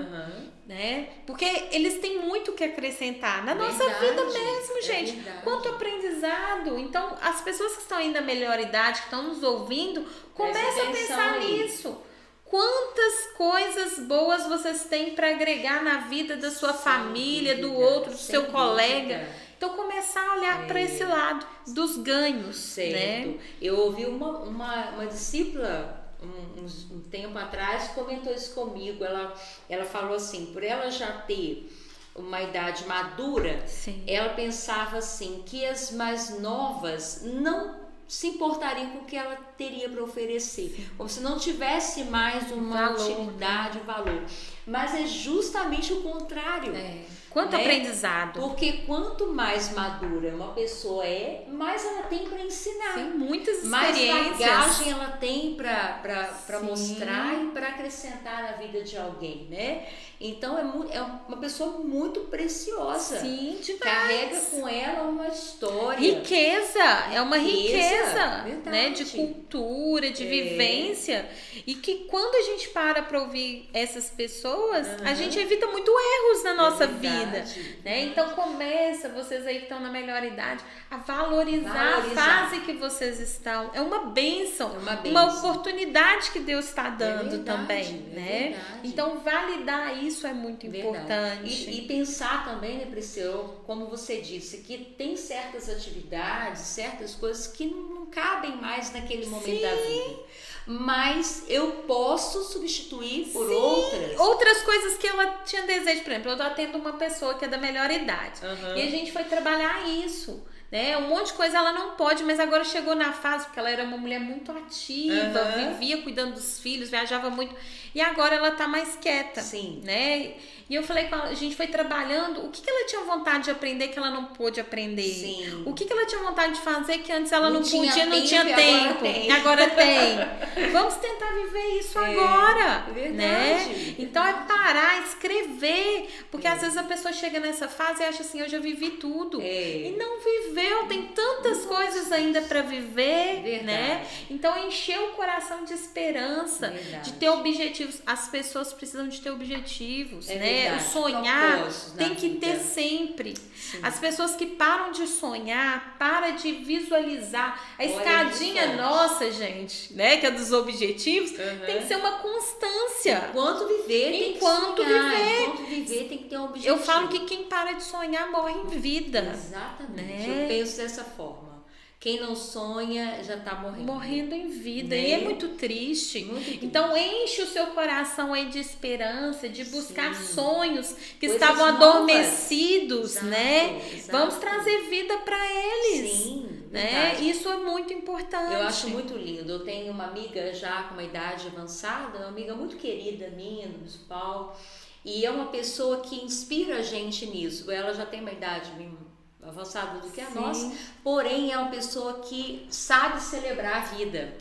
né? Porque eles têm muito o que acrescentar na nossa vida mesmo, gente. Quanto aprendizado. Então, as pessoas que estão aí na melhor idade, que estão nos ouvindo, começam a pensar nisso. Quantas coisas boas vocês têm para agregar na vida da sua família, do outro, do seu colega. Então, começar a olhar para esse lado dos ganhos. Certo. Né? Eu ouvi uma discípula um tempo atrás comentou isso comigo. Ela falou assim, por ela já ter uma idade madura, ela pensava assim, que as mais novas não se importariam com o que ela teria para oferecer, como se não tivesse mais uma utilidade, valor. Mas é justamente o contrário. Quanto aprendizado. Porque quanto mais madura uma pessoa é, mais ela tem para ensinar. Tem muitas experiências. Mais bagagem ela tem para mostrar e para acrescentar na vida de alguém, né? Então é uma pessoa muito preciosa. Sim, demais. Carrega com ela uma história. Riqueza, é uma riqueza, né? De cultura, de vivência. E que quando a gente para ouvir essas pessoas, a gente evita muito erros na nossa vida. Né? Então começa, vocês aí que estão na melhor idade, a valorizar a fase que vocês estão. É uma bênção, uma oportunidade que Deus está dando também, né? Então validar isso é muito importante. E pensar também, né, Priscila, como você disse, que tem certas atividades, certas coisas que não cabem mais naquele momento da vida. Mas eu posso substituir por outras coisas que ela tinha desejo. Por exemplo, eu atendo uma pessoa que é da melhor idade e a gente foi trabalhar isso, né? Um monte de coisa ela não pode, mas agora chegou na fase, porque ela era uma mulher muito ativa, vivia cuidando dos filhos, viajava muito, e agora ela tá mais quieta, né? E eu falei com ela, a gente foi trabalhando, o que ela tinha vontade de aprender que ela não pôde aprender? O que ela tinha vontade de fazer que antes ela não podia, não tinha tempo. Agora tem. Vamos tentar viver isso agora, né? Então é parar, escrever, porque às vezes a pessoa chega nessa fase e acha assim, eu já vivi tudo. E não viveu, tem tantas coisas ainda para viver, né? Então encher o coração de esperança, de ter objetivos. As pessoas precisam de ter objetivos, né? O sonhar tem que ter sempre. As pessoas que param de sonhar, param de visualizar. A escadinha nossa, gente, né? Que é dos objetivos, tem que ser uma constância. Enquanto viver, tem que ter um objetivo. Eu falo que quem para de sonhar morre em vida. Exatamente. Né? Eu penso dessa forma. Quem não sonha já está morrendo. Morrendo em vida. E é muito triste. Então enche o seu coração aí de esperança, de buscar sonhos que estavam adormecidos, né? Vamos trazer vida para eles. Né? Isso é muito importante. Eu acho muito lindo. Eu tenho uma amiga já com uma idade avançada, uma amiga muito querida minha, do Paulo. E é uma pessoa que inspira a gente nisso. Ela já tem uma idade avançada do que a nossa, porém é uma pessoa que sabe celebrar a vida.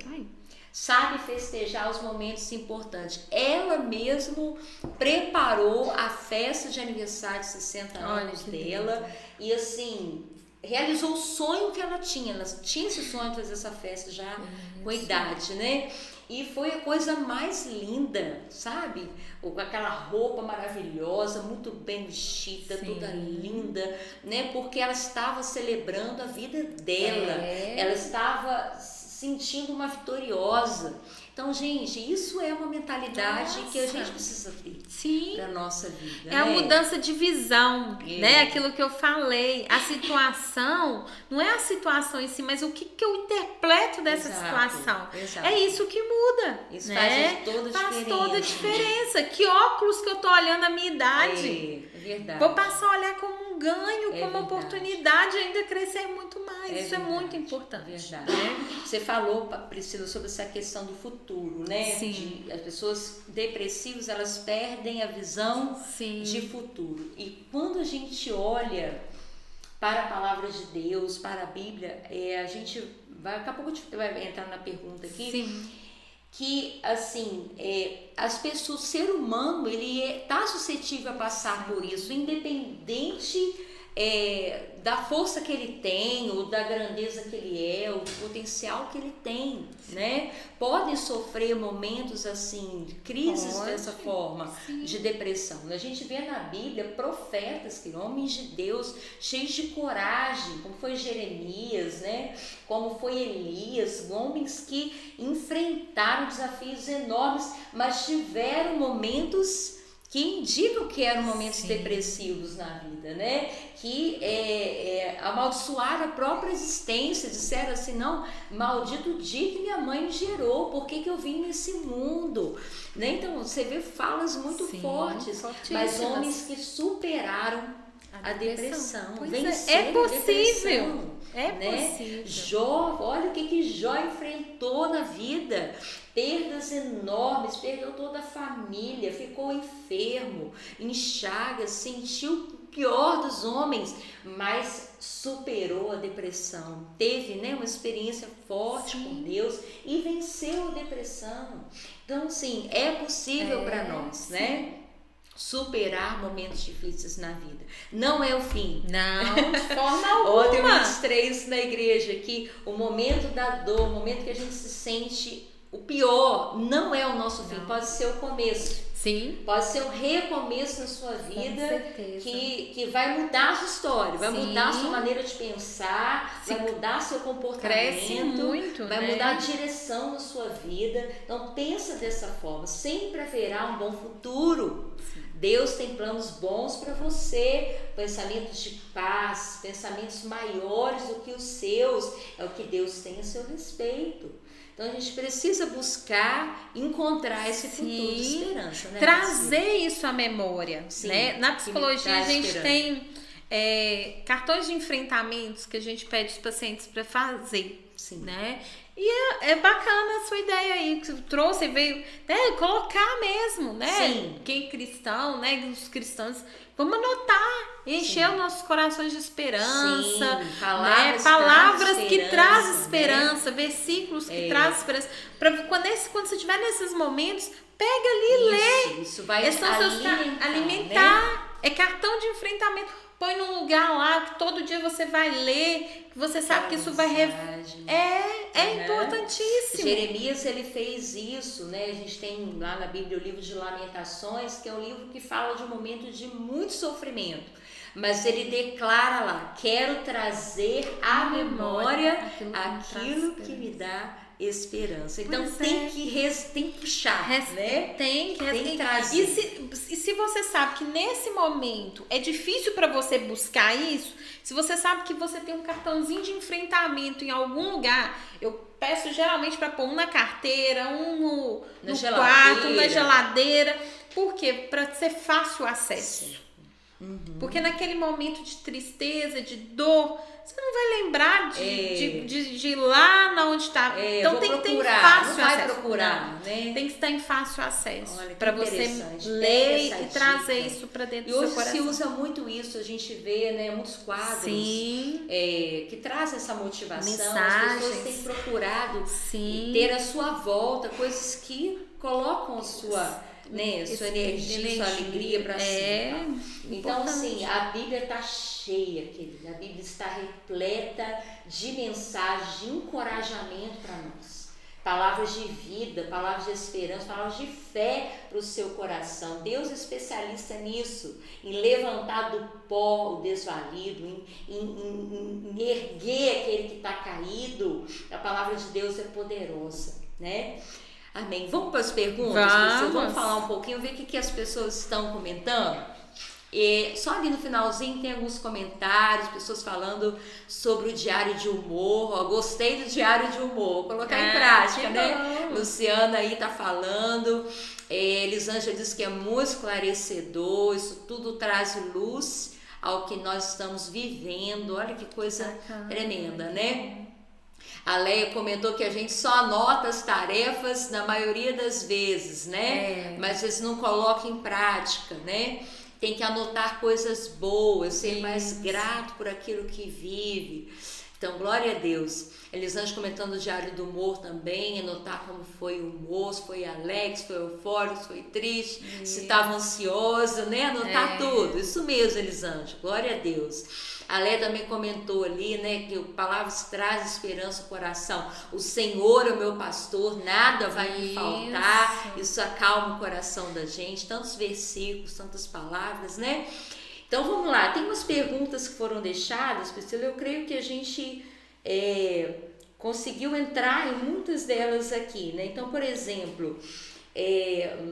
Sabe festejar os momentos importantes. Ela mesmo preparou a festa de aniversário de 60 anos dela e assim, realizou o sonho que ela tinha. Ela tinha esse sonho de fazer essa festa já com idade, né? E foi a coisa mais linda, sabe? Com aquela roupa maravilhosa, muito bem vestida, toda linda, né? Porque ela estava celebrando a vida dela. Ela estava sentindo uma vitoriosa. Então, gente, isso é uma mentalidade que a gente precisa ter para nossa vida. É a mudança de visão, né? Aquilo que eu falei. A situação, não é a situação em si, mas o que eu interpreto dessa situação. É isso que muda. Isso né? faz toda a diferença. Que óculos que eu tô olhando a minha idade. É verdade. Vou passar a olhar como um ganho, como uma oportunidade ainda crescer muito mais. Isso é muito importante. Verdade. Você falou, Priscila, sobre essa questão do futuro, né? Sim. As pessoas depressivas, elas perdem a visão de futuro. E quando a gente olha para a palavra de Deus, para a Bíblia, a gente vai, daqui a pouco a gente vai entrar na pergunta aqui, que assim, as pessoas, o ser humano, ele está suscetível a passar por isso, independente da força que ele tem, ou da grandeza que ele é, ou do potencial que ele tem, né? Podem sofrer momentos assim, de crises dessa forma, de depressão. A gente vê na Bíblia profetas, homens de Deus, cheios de coragem, como foi Jeremias, né? Como foi Elias, homens que enfrentaram desafios enormes, mas tiveram momentos que indicam que eram momentos depressivos na vida, né? Que amaldiçoaram a própria existência, disseram assim, não, maldito o dia que minha mãe me gerou, por que eu vim nesse mundo? Né? Então, você vê falas muito fortes, mas homens que superaram a depressão, venceram é possível. a depressão. É possível. Jó, olha o que Jó enfrentou na vida. Perdas enormes, perdeu toda a família, ficou enfermo, em chagas, sentiu o pior dos homens, mas superou a depressão. Teve, né, uma experiência forte com Deus e venceu a depressão. Então, sim, é possível para nós, né? Superar momentos difíceis na vida. Não é o fim. Não, de forma alguma. Ontem eu ministrei isso na igreja, que o momento da dor, o momento que a gente se sente o pior, não é o nosso fim, pode ser o começo. Sim. Pode ser um recomeço na sua vida que vai mudar a sua história, vai mudar a sua maneira de pensar, vai mudar seu comportamento, cresce muito, vai mudar a direção da sua vida. Então pensa dessa forma, sempre haverá um bom futuro. Deus tem planos bons para você, pensamentos de paz, pensamentos maiores do que os seus, é o que Deus tem a seu respeito. Então a gente precisa buscar encontrar esse futuro de esperança, né? Trazer isso à memória, né? Na psicologia a gente tem cartões de enfrentamentos que a gente pede os pacientes para fazer, né? E é bacana a sua ideia aí que você trouxe, veio, né, colocar mesmo, né? Sim. Quem é cristão, né? Os cristãos, vamos anotar, encher os nossos corações de esperança, palavras que trazem esperança, né? Versículos que trazem esperança. Quando você estiver nesses momentos, pega ali e lê. Isso vai alimentar. Né? É cartão de enfrentamento. Põe num lugar lá que todo dia você vai ler, que você sabe que isso vai... importantíssimo. Jeremias, ele fez isso, né? A gente tem lá na Bíblia o livro de Lamentações, que é um livro que fala de um momento de muito sofrimento. Mas ele declara lá, quero trazer à memória aquilo que me dá esperança. Então tem que puxar, né? Tem que trazer. E se você sabe que nesse momento é difícil para você buscar isso, se você sabe que você tem um cartãozinho de enfrentamento em algum lugar, eu peço geralmente para pôr um na carteira, um no quarto, um na geladeira. Por quê? Para ser fácil o acesso. Porque naquele momento de tristeza, de dor, você não vai lembrar de ir lá na onde está. Então tem que ter em fácil acesso. Procurar, né? Tem que estar em fácil acesso. Para você interessante. ler e trazer isso para dentro do seu coração. E hoje se usa muito isso, a gente vê, né, muitos quadros que trazem essa motivação. Mensagens. As pessoas têm procurado ter à sua volta coisas que colocam a sua, né, sua energia, sua alegria para cima. Então, assim, a Bíblia está cheia, querida. A Bíblia está repleta de mensagens, de encorajamento para nós. Palavras de vida, palavras de esperança, palavras de fé para o seu coração. Deus é especialista nisso, em levantar do pó o desvalido, em erguer aquele que está caído. A palavra de Deus é poderosa, né? Amém. Vamos para as perguntas? Vamos falar um pouquinho, ver o que as pessoas estão comentando. Só ali no finalzinho tem alguns comentários, pessoas falando sobre o diário de humor. Gostei do diário de humor, vou colocar em prática, né? Bom. Luciana aí tá falando. Elisângela diz que é muito esclarecedor, isso tudo traz luz ao que nós estamos vivendo. Olha que coisa tremenda, né? A Leia comentou que a gente só anota as tarefas na maioria das vezes, né? Mas às vezes não coloca em prática, né? Tem que anotar coisas boas, ser mais grato por aquilo que vive. Então, glória a Deus. Elisângela comentando o diário do humor também, anotar como foi o humor, se foi alegre, se foi eufórico, se foi triste, se estava ansiosa, né? Anotar tudo. Isso mesmo, Elisângela. Glória a Deus. A Léa também comentou ali, né, que palavras trazem esperança ao coração. O Senhor é o meu pastor, nada vai me faltar. Isso acalma o coração da gente. Tantos versículos, tantas palavras, né? Então vamos lá, tem umas perguntas que foram deixadas, Priscila. Eu creio que a gente conseguiu entrar em muitas delas aqui, né? Então, por exemplo,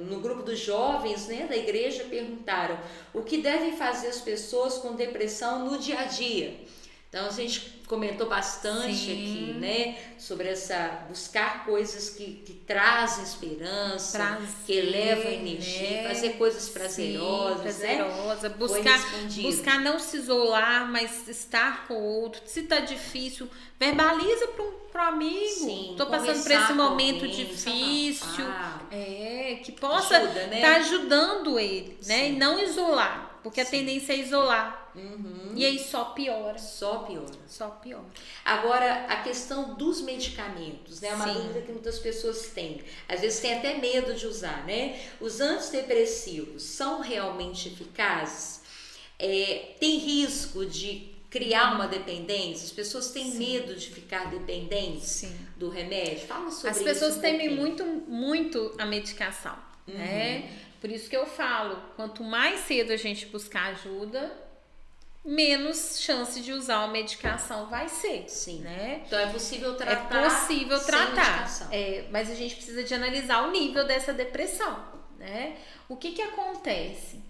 no grupo dos jovens, né, da igreja, perguntaram o que devem fazer as pessoas com depressão no dia a dia. Então a gente comentou bastante aqui, né, sobre essa buscar coisas que trazem esperança, que elevam energia, fazer coisas prazerosas, né? Buscar não se isolar, mas estar com o outro. Se tá difícil, verbaliza para um amigo. Tô passando por esse momento difícil, que possa estar ajudando ele, né? E não isolar, porque a tendência é isolar. E aí só piora. Agora, a questão dos medicamentos, né? É uma dúvida que muitas pessoas têm. Às vezes tem até medo de usar, né? Os antidepressivos são realmente eficazes? Tem risco de criar uma dependência? As pessoas têm medo de ficar dependentes do remédio? Fala sobre isso. As pessoas temem muito a medicação, né? Por isso que eu falo, quanto mais cedo a gente buscar ajuda, menos chance de usar uma medicação vai ser, né? Então é possível tratar. Mas a gente precisa de analisar o nível dessa depressão, né? O que acontece?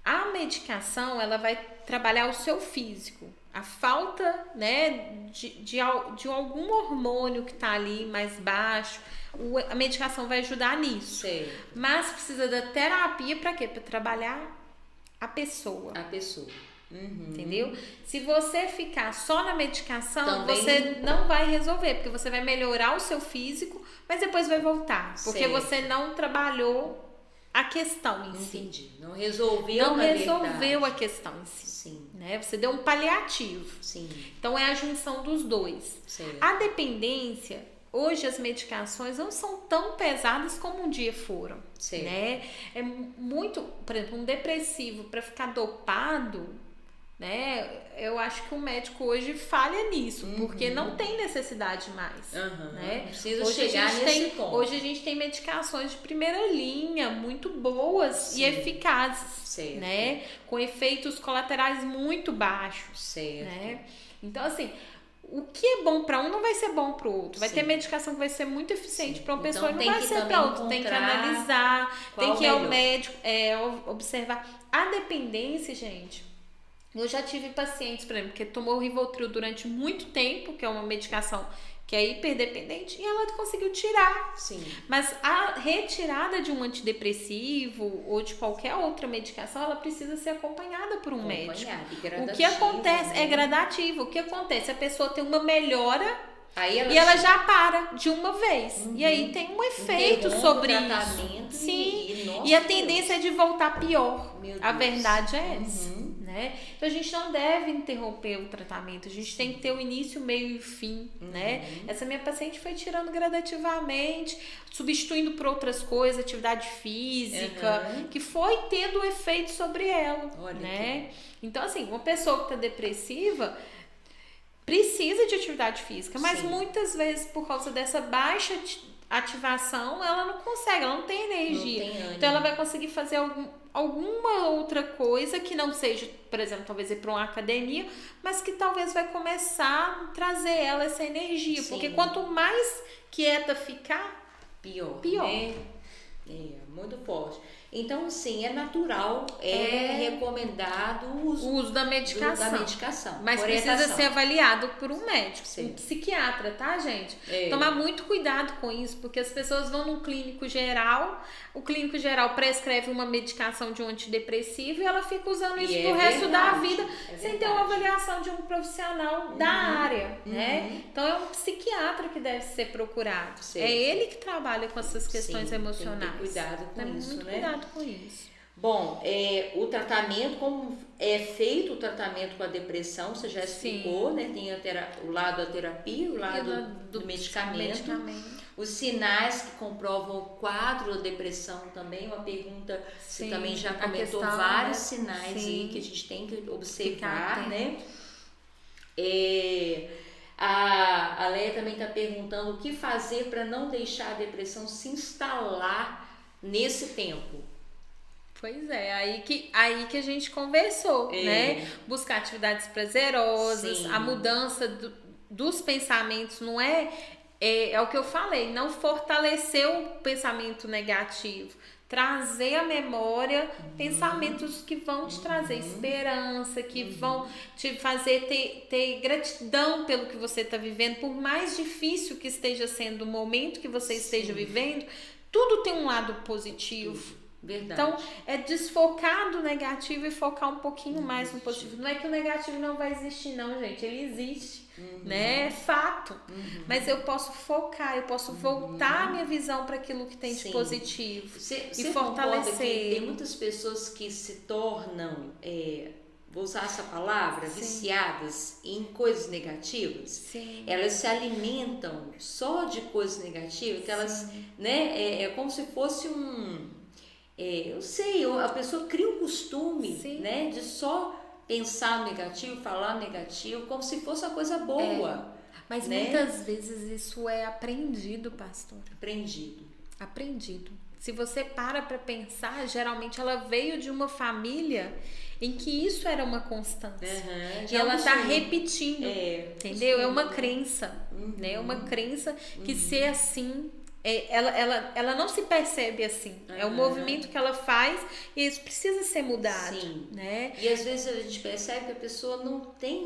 A medicação, ela vai trabalhar o seu físico. A falta, né, de algum hormônio que tá ali mais baixo, a medicação vai ajudar nisso. Mas precisa da terapia para quê? Para trabalhar a pessoa. Entendeu? Se você ficar só na medicação, você não vai resolver, porque você vai melhorar o seu físico, mas depois vai voltar, porque você não trabalhou a questão em si. Não resolveu a questão em si. Né? Você deu um paliativo. Então é a junção dos dois. A dependência, hoje as medicações não são tão pesadas como um dia foram. Né? É muito, por exemplo, um depressivo para ficar dopado, né? Eu acho que o médico hoje falha nisso, porque não tem necessidade mais, né? Não precisa chegar nesse ponto. Hoje a gente tem medicações de primeira linha muito boas e eficazes, né? Com efeitos colaterais muito baixos, né? Então, assim, o que é bom para um não vai ser bom para o outro. Vai ter medicação que vai ser muito eficiente para uma pessoa e não vai ser para outra. Tem que analisar, tem que ir ao médico, observar. A dependência, gente, Eu já tive pacientes, por exemplo, que tomou Rivotril durante muito tempo, que é uma medicação que é hiperdependente, e ela conseguiu tirar. Sim. Mas a retirada de um antidepressivo ou de qualquer outra medicação, ela precisa ser acompanhada por um médico. O que acontece, né? É gradativo. O que acontece? A pessoa tem uma melhora e ela já para de uma vez. E aí tem um efeito sobre isso. Sim. E a tendência é de voltar pior. A verdade é essa. Né? Então a gente não deve interromper o tratamento, a gente tem que ter o início, meio e fim, né? Essa minha paciente foi tirando gradativamente, substituindo por outras coisas, atividade física, que foi tendo efeito sobre ela. Olha, né? Então assim, uma pessoa que está depressiva precisa de atividade física, mas muitas vezes por causa dessa baixa ativação, ela não consegue, ela não tem energia. Então ela vai conseguir fazer alguma outra coisa que não seja, por exemplo, talvez ir para uma academia, mas que talvez vai começar a trazer ela essa energia. Porque quanto mais quieta ficar, pior. Né? Muito forte. Então, sim, é natural, recomendado o uso da medicação. Mas precisa ser avaliado por um médico, um psiquiatra, tá, gente? Tomar muito cuidado com isso, porque as pessoas vão num clínico geral, o clínico geral prescreve uma medicação de um antidepressivo e ela fica usando isso pro resto da vida, sem ter uma avaliação de um profissional da área, né? Então, é um psiquiatra que deve ser procurado. É ele que trabalha com essas questões emocionais. Tem que ter cuidado com isso, muito né? Cuidado com isso. Bom, o tratamento, como é feito o tratamento com a depressão, você já explicou, né? Tem o lado da terapia, o lado do medicamento. Os sinais que comprovam o quadro da depressão também, uma pergunta, você também já comentou vários sinais aí que a gente tem que observar, né? A Leia também está perguntando o que fazer para não deixar a depressão se instalar nesse tempo. Pois é, aí que a gente conversou, né? Buscar atividades prazerosas, a mudança dos pensamentos, não é o que eu falei, não fortalecer o pensamento negativo, trazer à memória pensamentos que vão te trazer esperança, que vão te fazer ter gratidão pelo que você está vivendo, por mais difícil que esteja sendo o momento que você esteja vivendo, tudo tem um lado positivo. Verdade. Então, é desfocar do negativo e focar um pouquinho mais no positivo. Não é que o negativo não vai existir, não, gente. Ele existe, né? É fato. Mas eu posso focar, eu posso voltar a minha visão para aquilo que tem de positivo e fortalecer. Tem muitas pessoas que se tornam, vou usar essa palavra, viciadas em coisas negativas. Sim. Elas se alimentam só de coisas negativas, que elas, né? É como se fosse eu sei, a pessoa cria um costume, né, de só pensar no negativo, falar no negativo, como se fosse uma coisa boa. Mas muitas vezes isso é aprendido, pastor. Aprendido. Se você para pensar, geralmente ela veio de uma família em que isso era uma constância. E ela está repetindo, entendeu? É uma crença, né? É uma crença que ser assim... Ela não se percebe assim. É um movimento que ela faz e isso precisa ser mudado. Né? E às vezes a gente percebe que a pessoa não tem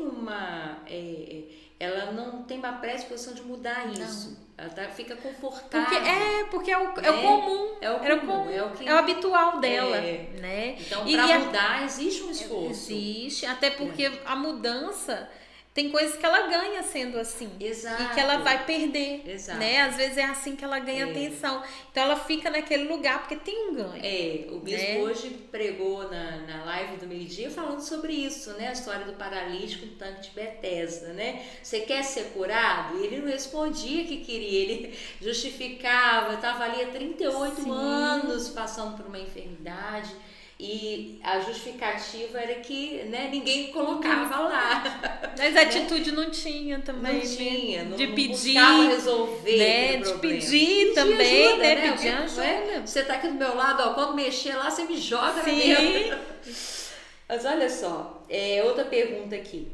ela não tem uma predisposição de mudar isso. Ela fica confortável. Porque é o comum. É o habitual dela. Né? Então, para mudar, existe um esforço. Existe, até porque a mudança... Tem coisas que ela ganha sendo assim. Exato. E que ela vai perder. Exato. Né? Às vezes é assim que ela ganha atenção. Então ela fica naquele lugar porque tem um ganho. O bispo hoje pregou na live do meio-dia falando sobre isso, né? A história do paralítico no tanque de Betesda, né? Você quer ser curado? E ele não respondia que queria, ele justificava, estava ali há 38 anos passando por uma enfermidade. E a justificativa era que, né, ninguém colocava lá. Mas a atitude não tinha também. Não tinha, de não pedir, buscava resolver, né? De pedir também, ajuda, né? Pedir ajuda. Você tá aqui do meu lado, ó, quando mexer lá, você me joga na dentro. Mas olha só, outra pergunta aqui.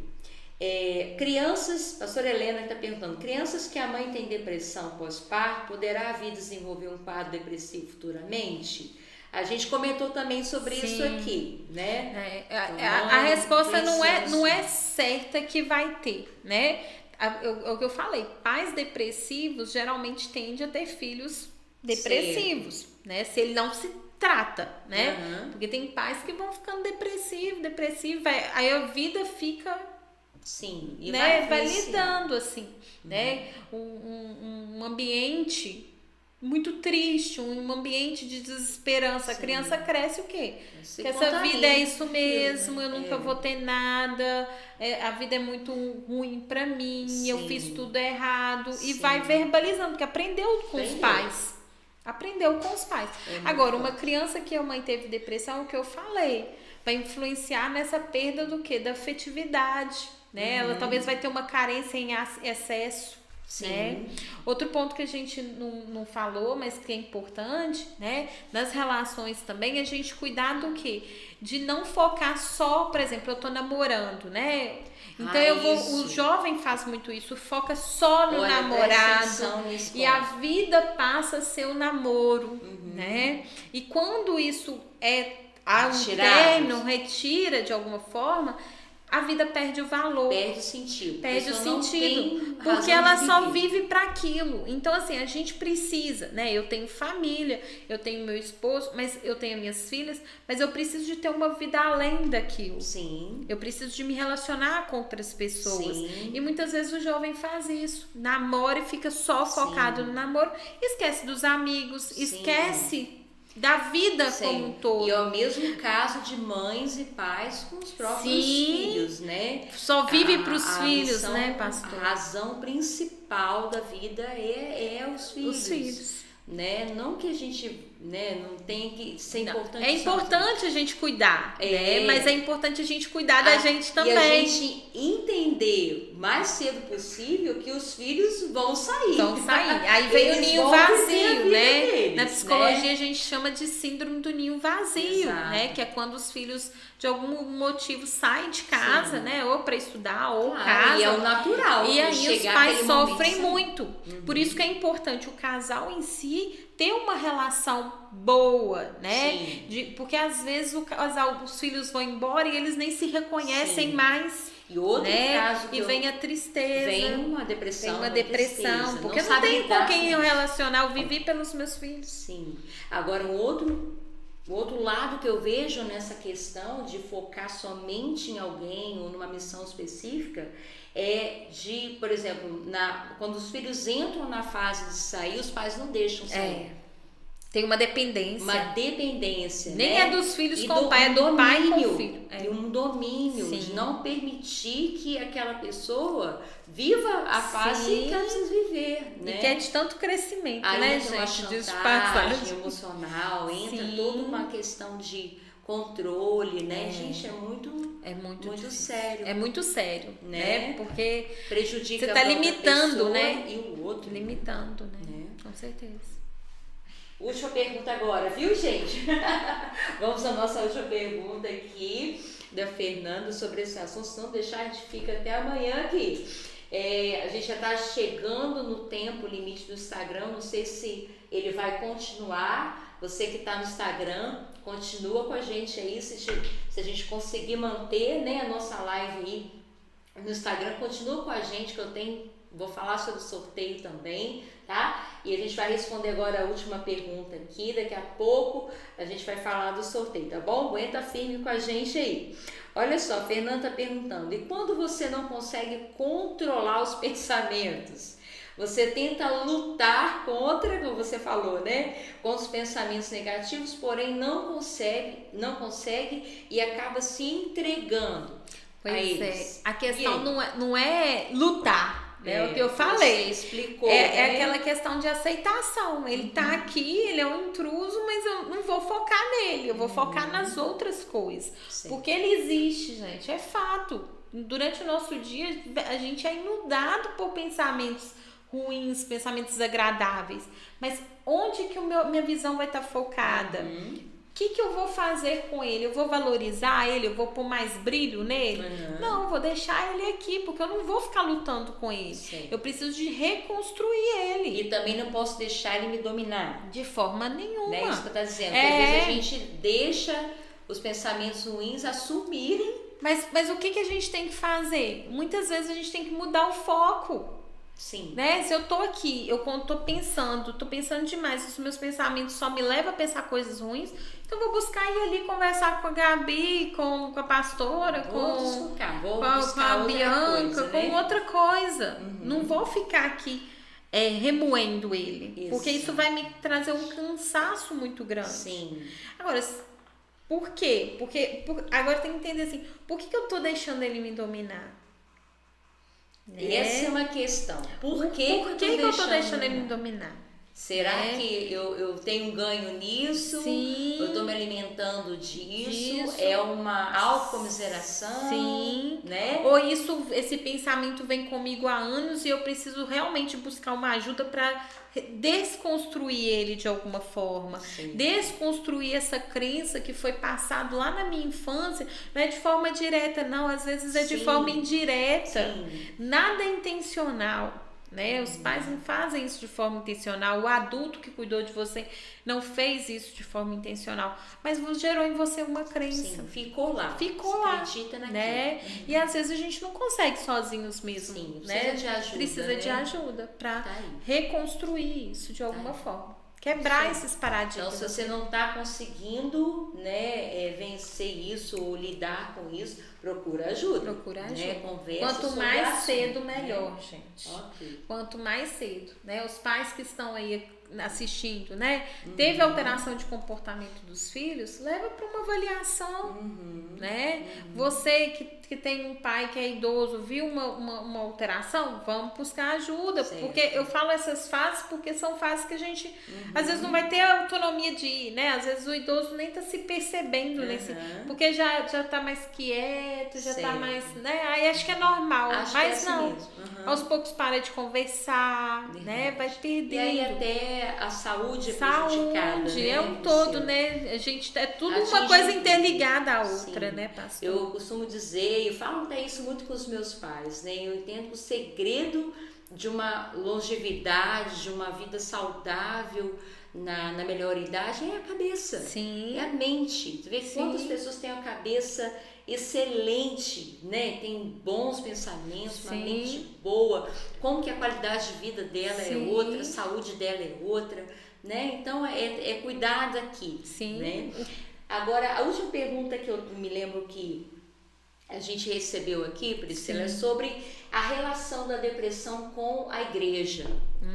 Crianças, a pastora Helena está perguntando, crianças que a mãe tem depressão pós-parto, poderá vir desenvolver um quadro depressivo futuramente? A gente comentou também sobre isso aqui, né? A resposta não é certa que vai ter, né? O que eu falei, pais depressivos geralmente tendem a ter filhos depressivos, né? Se ele não se trata, né? Porque tem pais que vão ficando depressivo, aí a vida fica... Sim, e vai lidando assim, né? Um ambiente muito triste, um ambiente de desesperança. A criança cresce o quê? Que essa vida é isso mesmo, eu nunca vou ter nada, a vida é muito ruim pra mim, eu fiz tudo errado. E vai verbalizando, porque aprendeu com os pais. Agora, uma criança que a mãe teve depressão, o que eu falei, vai influenciar nessa perda do quê? Da afetividade, né? Ela talvez vai ter uma carência em excesso. Né? Outro ponto que a gente não falou, mas que é importante, né? Nas relações também, a gente cuidar do quê? De não focar só, por exemplo, eu tô namorando, né? Então o jovem faz muito isso, foca só no namorado e a vida passa a ser o namoro, né? E quando isso há um término, retira de alguma forma, a vida perde o valor. Perde o sentido. Porque ela só vive para aquilo. Então, assim, a gente precisa, né? Eu tenho família, eu tenho meu esposo, mas eu tenho minhas filhas, mas eu preciso de ter uma vida além daquilo. Sim. Eu preciso de me relacionar com outras pessoas. Sim. E muitas vezes o jovem faz isso. Namora e fica só focado no namoro. Esquece dos amigos, esquece da vida como um todo. E é o mesmo caso de mães e pais com os próprios filhos, né? Só vive para os filhos, né, pastor? A razão principal da vida é os filhos. Os filhos. Né? Não que a gente, né, não tem que ser importante. É importante a gente cuidar, né? Mas é importante a gente cuidar da gente também. E a gente entender o mais cedo possível que os filhos vão sair. Aí vem o ninho vazio, né? Deles, na psicologia a gente chama de síndrome do ninho vazio, né? Que é quando os filhos de algum motivo saem de casa, né? Ou para estudar, ou casa. E é o natural. E aí os pais sofrem muito. Por isso que é importante o casal em si ter uma relação boa, né? Porque às vezes os filhos vão embora e eles nem se reconhecem mais. E outro caso que vem a tristeza. Vem uma depressão. Porque não tem com quem eu relacionar, eu vivi pelos meus filhos. Sim. Agora, o outro lado que eu vejo nessa questão de focar somente em alguém ou numa missão específica é de, por exemplo, quando os filhos entram na fase de sair, os pais não deixam sair. Tem uma dependência. Nem é dos filhos com o pai, é do pai com o filho. E um domínio de não permitir que aquela pessoa viva a fase que ela precisa viver, né? E que é de tanto crescimento, aí né, entra uma chantagem emocional, entra toda uma questão de controle, né? Gente, é muito sério. É muito sério, né? Porque prejudica você tá limitando, né? E o outro. Limitando, né? Com certeza. Última pergunta agora, viu, gente? Vamos à nossa última pergunta aqui da Fernanda sobre esse assunto, se não deixar a gente fica até amanhã aqui. A gente já está chegando no tempo limite do Instagram, não sei se ele vai continuar. Você que está no Instagram, continua com a gente aí, se a gente conseguir manter, né, a nossa live aí no Instagram, continua com a gente que vou falar sobre o sorteio também, tá? E a gente vai responder agora a última pergunta aqui, daqui a pouco a gente vai falar do sorteio, tá bom? Aguenta firme com a gente aí. Olha só, a Fernanda tá perguntando, e quando você não consegue controlar os pensamentos? Você tenta lutar contra, como você falou, né? Contra os pensamentos negativos, porém não consegue e acaba se entregando a eles. A questão não é lutar. É o que eu falei. Você explicou. É aquela questão de aceitação. Ele tá aqui, ele é um intruso, mas eu não vou focar nele. Eu vou focar nas outras coisas. Sim. Porque ele existe, gente. É fato. Durante o nosso dia, a gente é inundado por pensamentos ruins, pensamentos desagradáveis. Mas onde que minha visão vai estar focada? que eu vou fazer com ele? Eu vou valorizar ele? Eu vou pôr mais brilho nele? Não, eu vou deixar ele aqui, porque eu não vou ficar lutando com ele. Sim. Eu preciso de reconstruir ele. E também não posso deixar ele me dominar. De forma nenhuma. Não é isso que eu tô dizendo. Porque às vezes a gente deixa os pensamentos ruins assumirem. Mas o que a gente tem que fazer? Muitas vezes a gente tem que mudar o foco. Sim. Né? Se eu tô aqui, eu tô pensando demais, os meus pensamentos só me levam a pensar coisas ruins, então eu vou buscar ir ali conversar com a Gabi, com a pastora, vou com buscar a Bianca, coisa, né? com outra coisa. Não vou ficar aqui remoendo ele. Isso. Porque isso vai me trazer um cansaço muito grande. Sim. Agora, por quê? Agora tem que entender assim, por que eu tô deixando ele me dominar? Essa é uma questão. Por que eu tô deixando ele me dominar? Será que eu tenho um ganho nisso? Sim. Eu tô me alimentando disso? É uma autocomiseração? Sim. Né? Ou esse pensamento vem comigo há anos e eu preciso realmente buscar uma ajuda para desconstruir ele de alguma forma. Sim. Desconstruir essa crença que foi passado lá na minha infância. Não é de forma direta, não. Às vezes é de forma indireta. Sim. Nada é intencional. Né? Os pais não fazem isso de forma intencional. O adulto que cuidou de você não fez isso de forma intencional, mas gerou em você uma crença. Sim, ficou lá. Acredita naquilo, né? E às vezes a gente não consegue sozinhos mesmo. Sim, né? de ajuda. Precisa de ajuda para reconstruir isso de alguma forma. Quebrar esses paradigmas. Então, se você não está conseguindo, né, vencer isso ou lidar com isso, procura ajuda. Né? Conversa. Quanto mais cedo, melhor, gente. Okay. Quanto mais cedo, né? Os pais que estão aí assistindo, né? Teve alteração de comportamento dos filhos, leva para uma avaliação, né? Você que tem um pai que é idoso, viu uma alteração, vamos buscar ajuda, porque eu falo essas fases porque são fases que a gente às vezes não vai ter a autonomia de ir, né? Às vezes o idoso nem tá se percebendo porque já tá mais quieto, já tá mais, né? Aí acho que é normal, mas não. Aos poucos para de conversar, né? Vai perdendo. E aí até a saúde prejudicada, né? É um todo, né? A gente é tudo uma coisa interligada à outra, né, pastor? Eu costumo dizer, eu falo até isso muito com os meus pais, né? Eu entendo que o segredo de uma longevidade, de uma vida saudável na melhor idade é a cabeça. Sim. É a mente. Tu vê quantas pessoas têm a cabeça excelente, né? Tem bons pensamentos, uma mente boa, como que a qualidade de vida dela é outra, a saúde dela é outra, né? Então é cuidado aqui. Né? Agora, a última pergunta que eu me lembro que a gente recebeu aqui, Priscila, é sobre a relação da depressão com a igreja,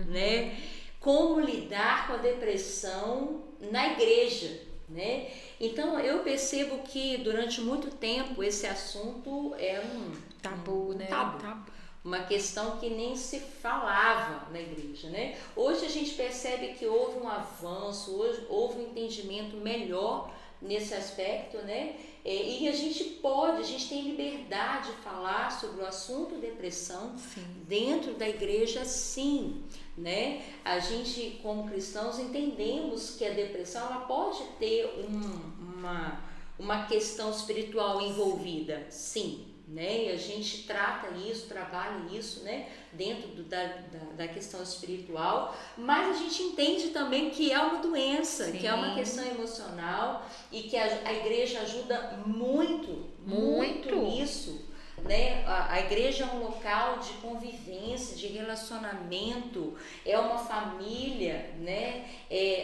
né? Como lidar com a depressão na igreja, né? Então, eu percebo que durante muito tempo esse assunto é um tabu, né? Tabu. Uma questão que nem se falava na igreja, né? Hoje a gente percebe que houve um avanço, hoje houve um entendimento melhor nesse aspecto, né? E a gente tem liberdade de falar sobre o assunto depressão dentro da igreja, sim, né? A gente, como cristãos, entendemos que a depressão ela pode ter uma questão espiritual envolvida, sim, né? E a gente trata isso, trabalha isso, né? Dentro da questão espiritual, mas a gente entende também que é uma doença, que é uma questão emocional e que a igreja ajuda muito nisso, né? A igreja é um local de convivência, de relacionamento, é uma família, né?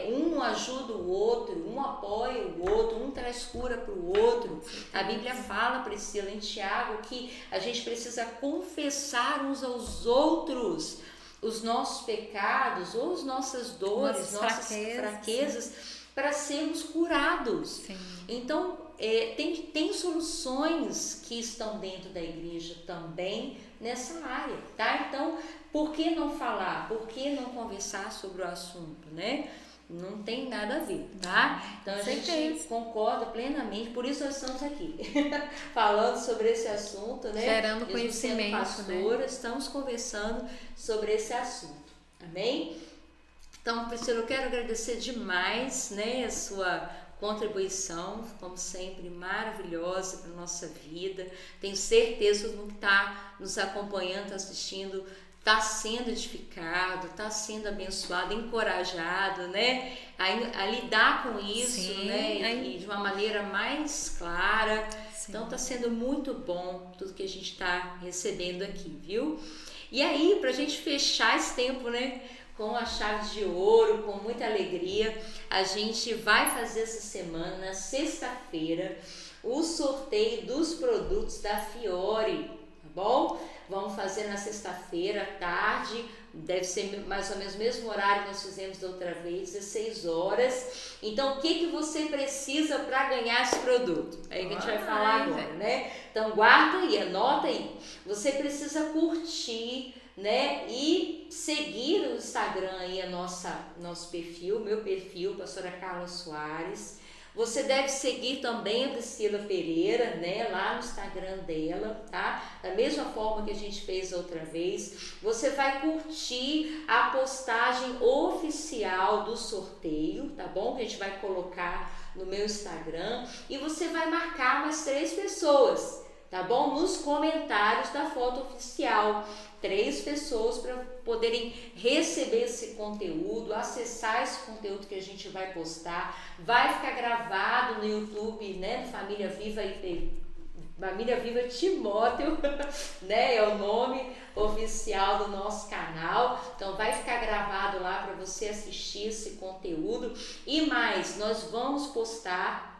Um ajuda o outro, um apoia o outro, um traz cura para o outro. A Bíblia fala, Priscila, em Tiago, que a gente precisa confessar uns aos outros os nossos pecados ou as nossas dores, nossas fraquezas, para sermos curados. Então, tem soluções que estão dentro da igreja também nessa área, tá? Então, por que não falar? Por que não conversar sobre o assunto, né? Não tem nada a ver, tá? Então, a gente concorda plenamente, por isso nós estamos aqui, falando sobre esse assunto, né? Gerando conhecimento, pastora, estamos conversando sobre esse assunto, amém? Então, Priscila, eu quero agradecer demais, né, a sua contribuição, como sempre, maravilhosa para a nossa vida. Tenho certeza que todo mundo que está nos acompanhando, assistindo, está sendo edificado, está sendo abençoado, encorajado, né? A lidar com isso, sim, né? E de uma maneira mais clara. Sim. Então está sendo muito bom tudo que a gente está recebendo aqui, viu? E aí, para a gente fechar esse tempo, né, com a chave de ouro, com muita alegria, a gente vai fazer essa semana, na sexta-feira, o sorteio dos produtos da Fiore, tá bom? Vamos fazer na sexta-feira, à tarde, deve ser mais ou menos o mesmo horário que nós fizemos da outra vez, 16 horas. Então, o que você precisa para ganhar esse produto? É aí que a gente vai falar agora, né? Então, guarda aí, anota aí. Você precisa curtir, né, e seguir no Instagram aí nosso perfil, meu perfil, pastora Carla Soares. Você deve seguir também a Priscila Pereira, né, lá no Instagram dela, tá? Da mesma forma que a gente fez outra vez. Você vai curtir a postagem oficial do sorteio, tá bom? Que a gente vai colocar no meu Instagram. E você vai marcar mais 3 pessoas, tá bom? Nos comentários da foto oficial. 3 pessoas para poderem receber esse conteúdo, acessar esse conteúdo que a gente vai postar. Vai ficar gravado no YouTube, né, do Família Viva Timóteo, né, é o nome oficial do nosso canal. Então vai ficar gravado lá para você assistir esse conteúdo. E mais, nós vamos postar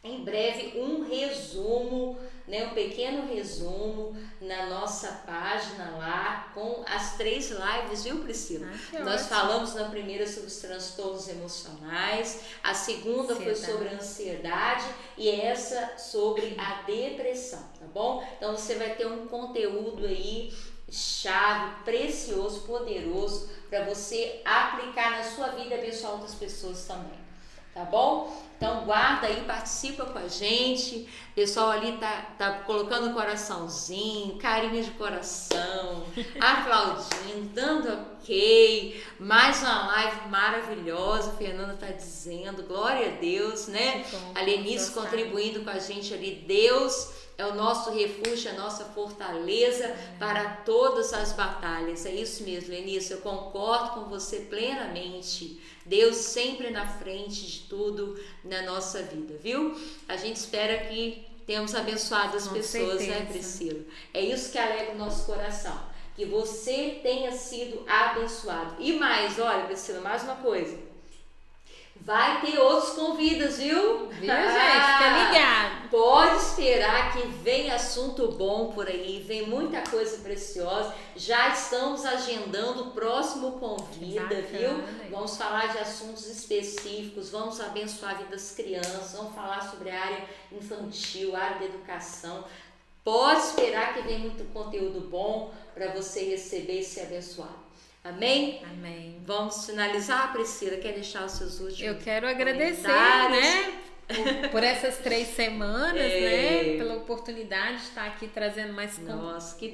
em breve um resumo, né, um pequeno resumo na nossa página lá com as 3 lives, viu, Priscila? Nós falamos na primeira sobre os transtornos emocionais, a segunda foi sobre a ansiedade e essa sobre a depressão, tá bom? Então você vai ter um conteúdo aí chave, precioso, poderoso para você aplicar na sua vida e abençoar outras pessoas também. Tá bom? Então guarda aí, participa com a gente. O pessoal ali tá colocando coraçãozinho, carinho de coração, aplaudindo, dando ok. Mais uma live maravilhosa, a Fernanda tá dizendo, glória a Deus, né? A Lenice contribuindo com a gente ali. Deus é o nosso refúgio, a nossa fortaleza para todas as batalhas. É isso mesmo, Lenice, eu concordo com você plenamente. Deus sempre na frente de tudo na nossa vida, viu? A gente espera que tenhamos abençoado as pessoas, certeza, né, Priscila? É isso que alegra o nosso coração, que você tenha sido abençoado. E mais, olha, Priscila, mais uma coisa. Vai ter outros convidas, viu? Viu, gente? Fica ligado. Pode esperar que vem assunto bom por aí, vem muita coisa preciosa. Já estamos agendando o próximo convida, viu? Vamos falar de assuntos específicos, vamos abençoar a vida das crianças, vamos falar sobre a área infantil, a área da educação. Pode esperar que vem muito conteúdo bom para você receber e ser abençoado. Amém? Amém. Vamos finalizar, Priscila? Quer deixar os seus últimos Eu quero agradecer, né? Por essas 3 semanas, né? Pela oportunidade de estar aqui trazendo mais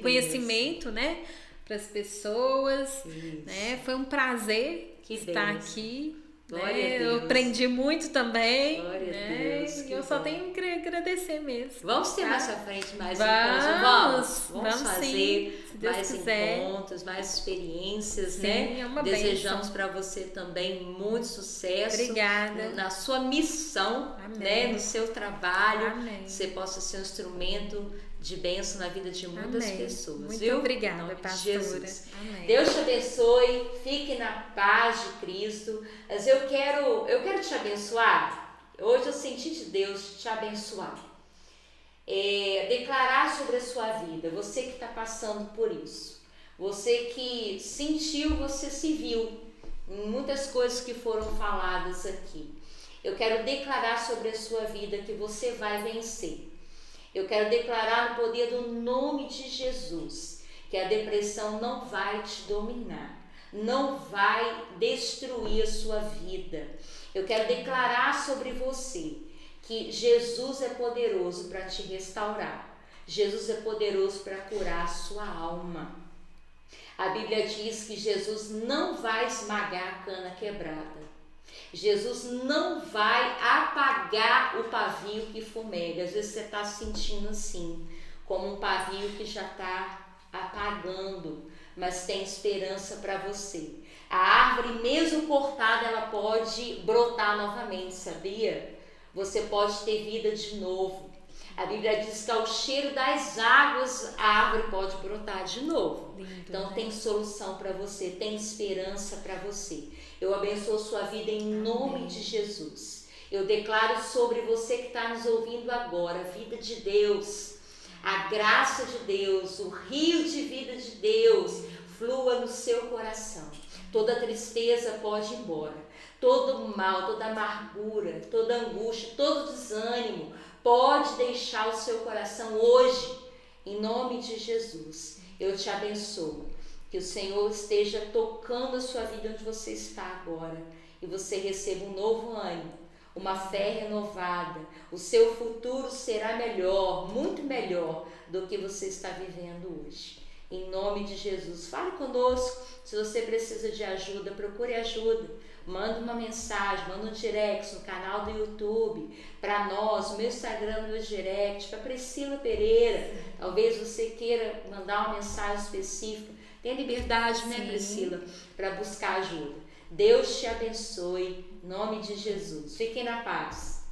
conhecimento, né? Para as pessoas. Né? Foi um prazer estar aqui. Glória a Deus. Eu aprendi muito também. Glória né? a Deus. E eu só tenho que agradecer mesmo. Vamos ter mais pra frente mais encontros? Vamos fazer sim, se Deus mais quiser. Encontros, mais experiências, sim, né? É uma Desejamos para você também muito sucesso. Obrigada. Na sua missão, né? No seu trabalho. Amém. Que você possa ser um instrumento de bênção na vida de muitas pessoas. Muito viu? obrigada, pastora. Jesus. Amém. Deus te abençoe, fique na paz de Cristo. Mas eu quero te abençoar. Hoje eu senti de Deus te abençoar. Declarar sobre a sua vida, você que está passando por isso. Você que sentiu, você se viu em muitas coisas que foram faladas aqui. Eu quero declarar sobre a sua vida que você vai vencer. Eu quero declarar no poder do nome de Jesus que a depressão não vai te dominar, não vai destruir a sua vida. Eu quero declarar sobre você que Jesus é poderoso para te restaurar. Jesus é poderoso para curar a sua alma. A Bíblia diz que Jesus não vai esmagar a cana quebrada. Jesus não vai apagar o pavio que fumega. Às vezes você está se sentindo assim, como um pavio que já está apagando, mas tem esperança para você. A árvore, mesmo cortada, ela pode brotar novamente, sabia? Você pode ter vida de novo. A Bíblia diz que ao cheiro das águas a árvore pode brotar de novo. Lindo, então, né? tem solução para você, tem esperança para você. Eu abençoo sua vida em nome de Jesus. Eu declaro sobre você que está nos ouvindo agora, a vida de Deus, a graça de Deus, o rio de vida de Deus flua no seu coração. Toda tristeza pode ir embora. Todo mal, toda amargura, toda angústia, todo desânimo pode deixar o seu coração hoje, em nome de Jesus. Eu te abençoo. Que o Senhor esteja tocando a sua vida onde você está agora e você receba um novo ânimo, uma fé renovada. O seu futuro será melhor, muito melhor do que você está vivendo hoje. Em nome de Jesus, fale conosco. Se você precisa de ajuda, procure ajuda. Manda uma mensagem, manda um direct no canal do YouTube, para nós, no meu Instagram, no meu direct, para Priscila Pereira. Talvez você queira mandar uma mensagem específica. Tem liberdade, né, Priscila, para buscar ajuda. Deus te abençoe, em nome de Jesus. Fiquem na paz.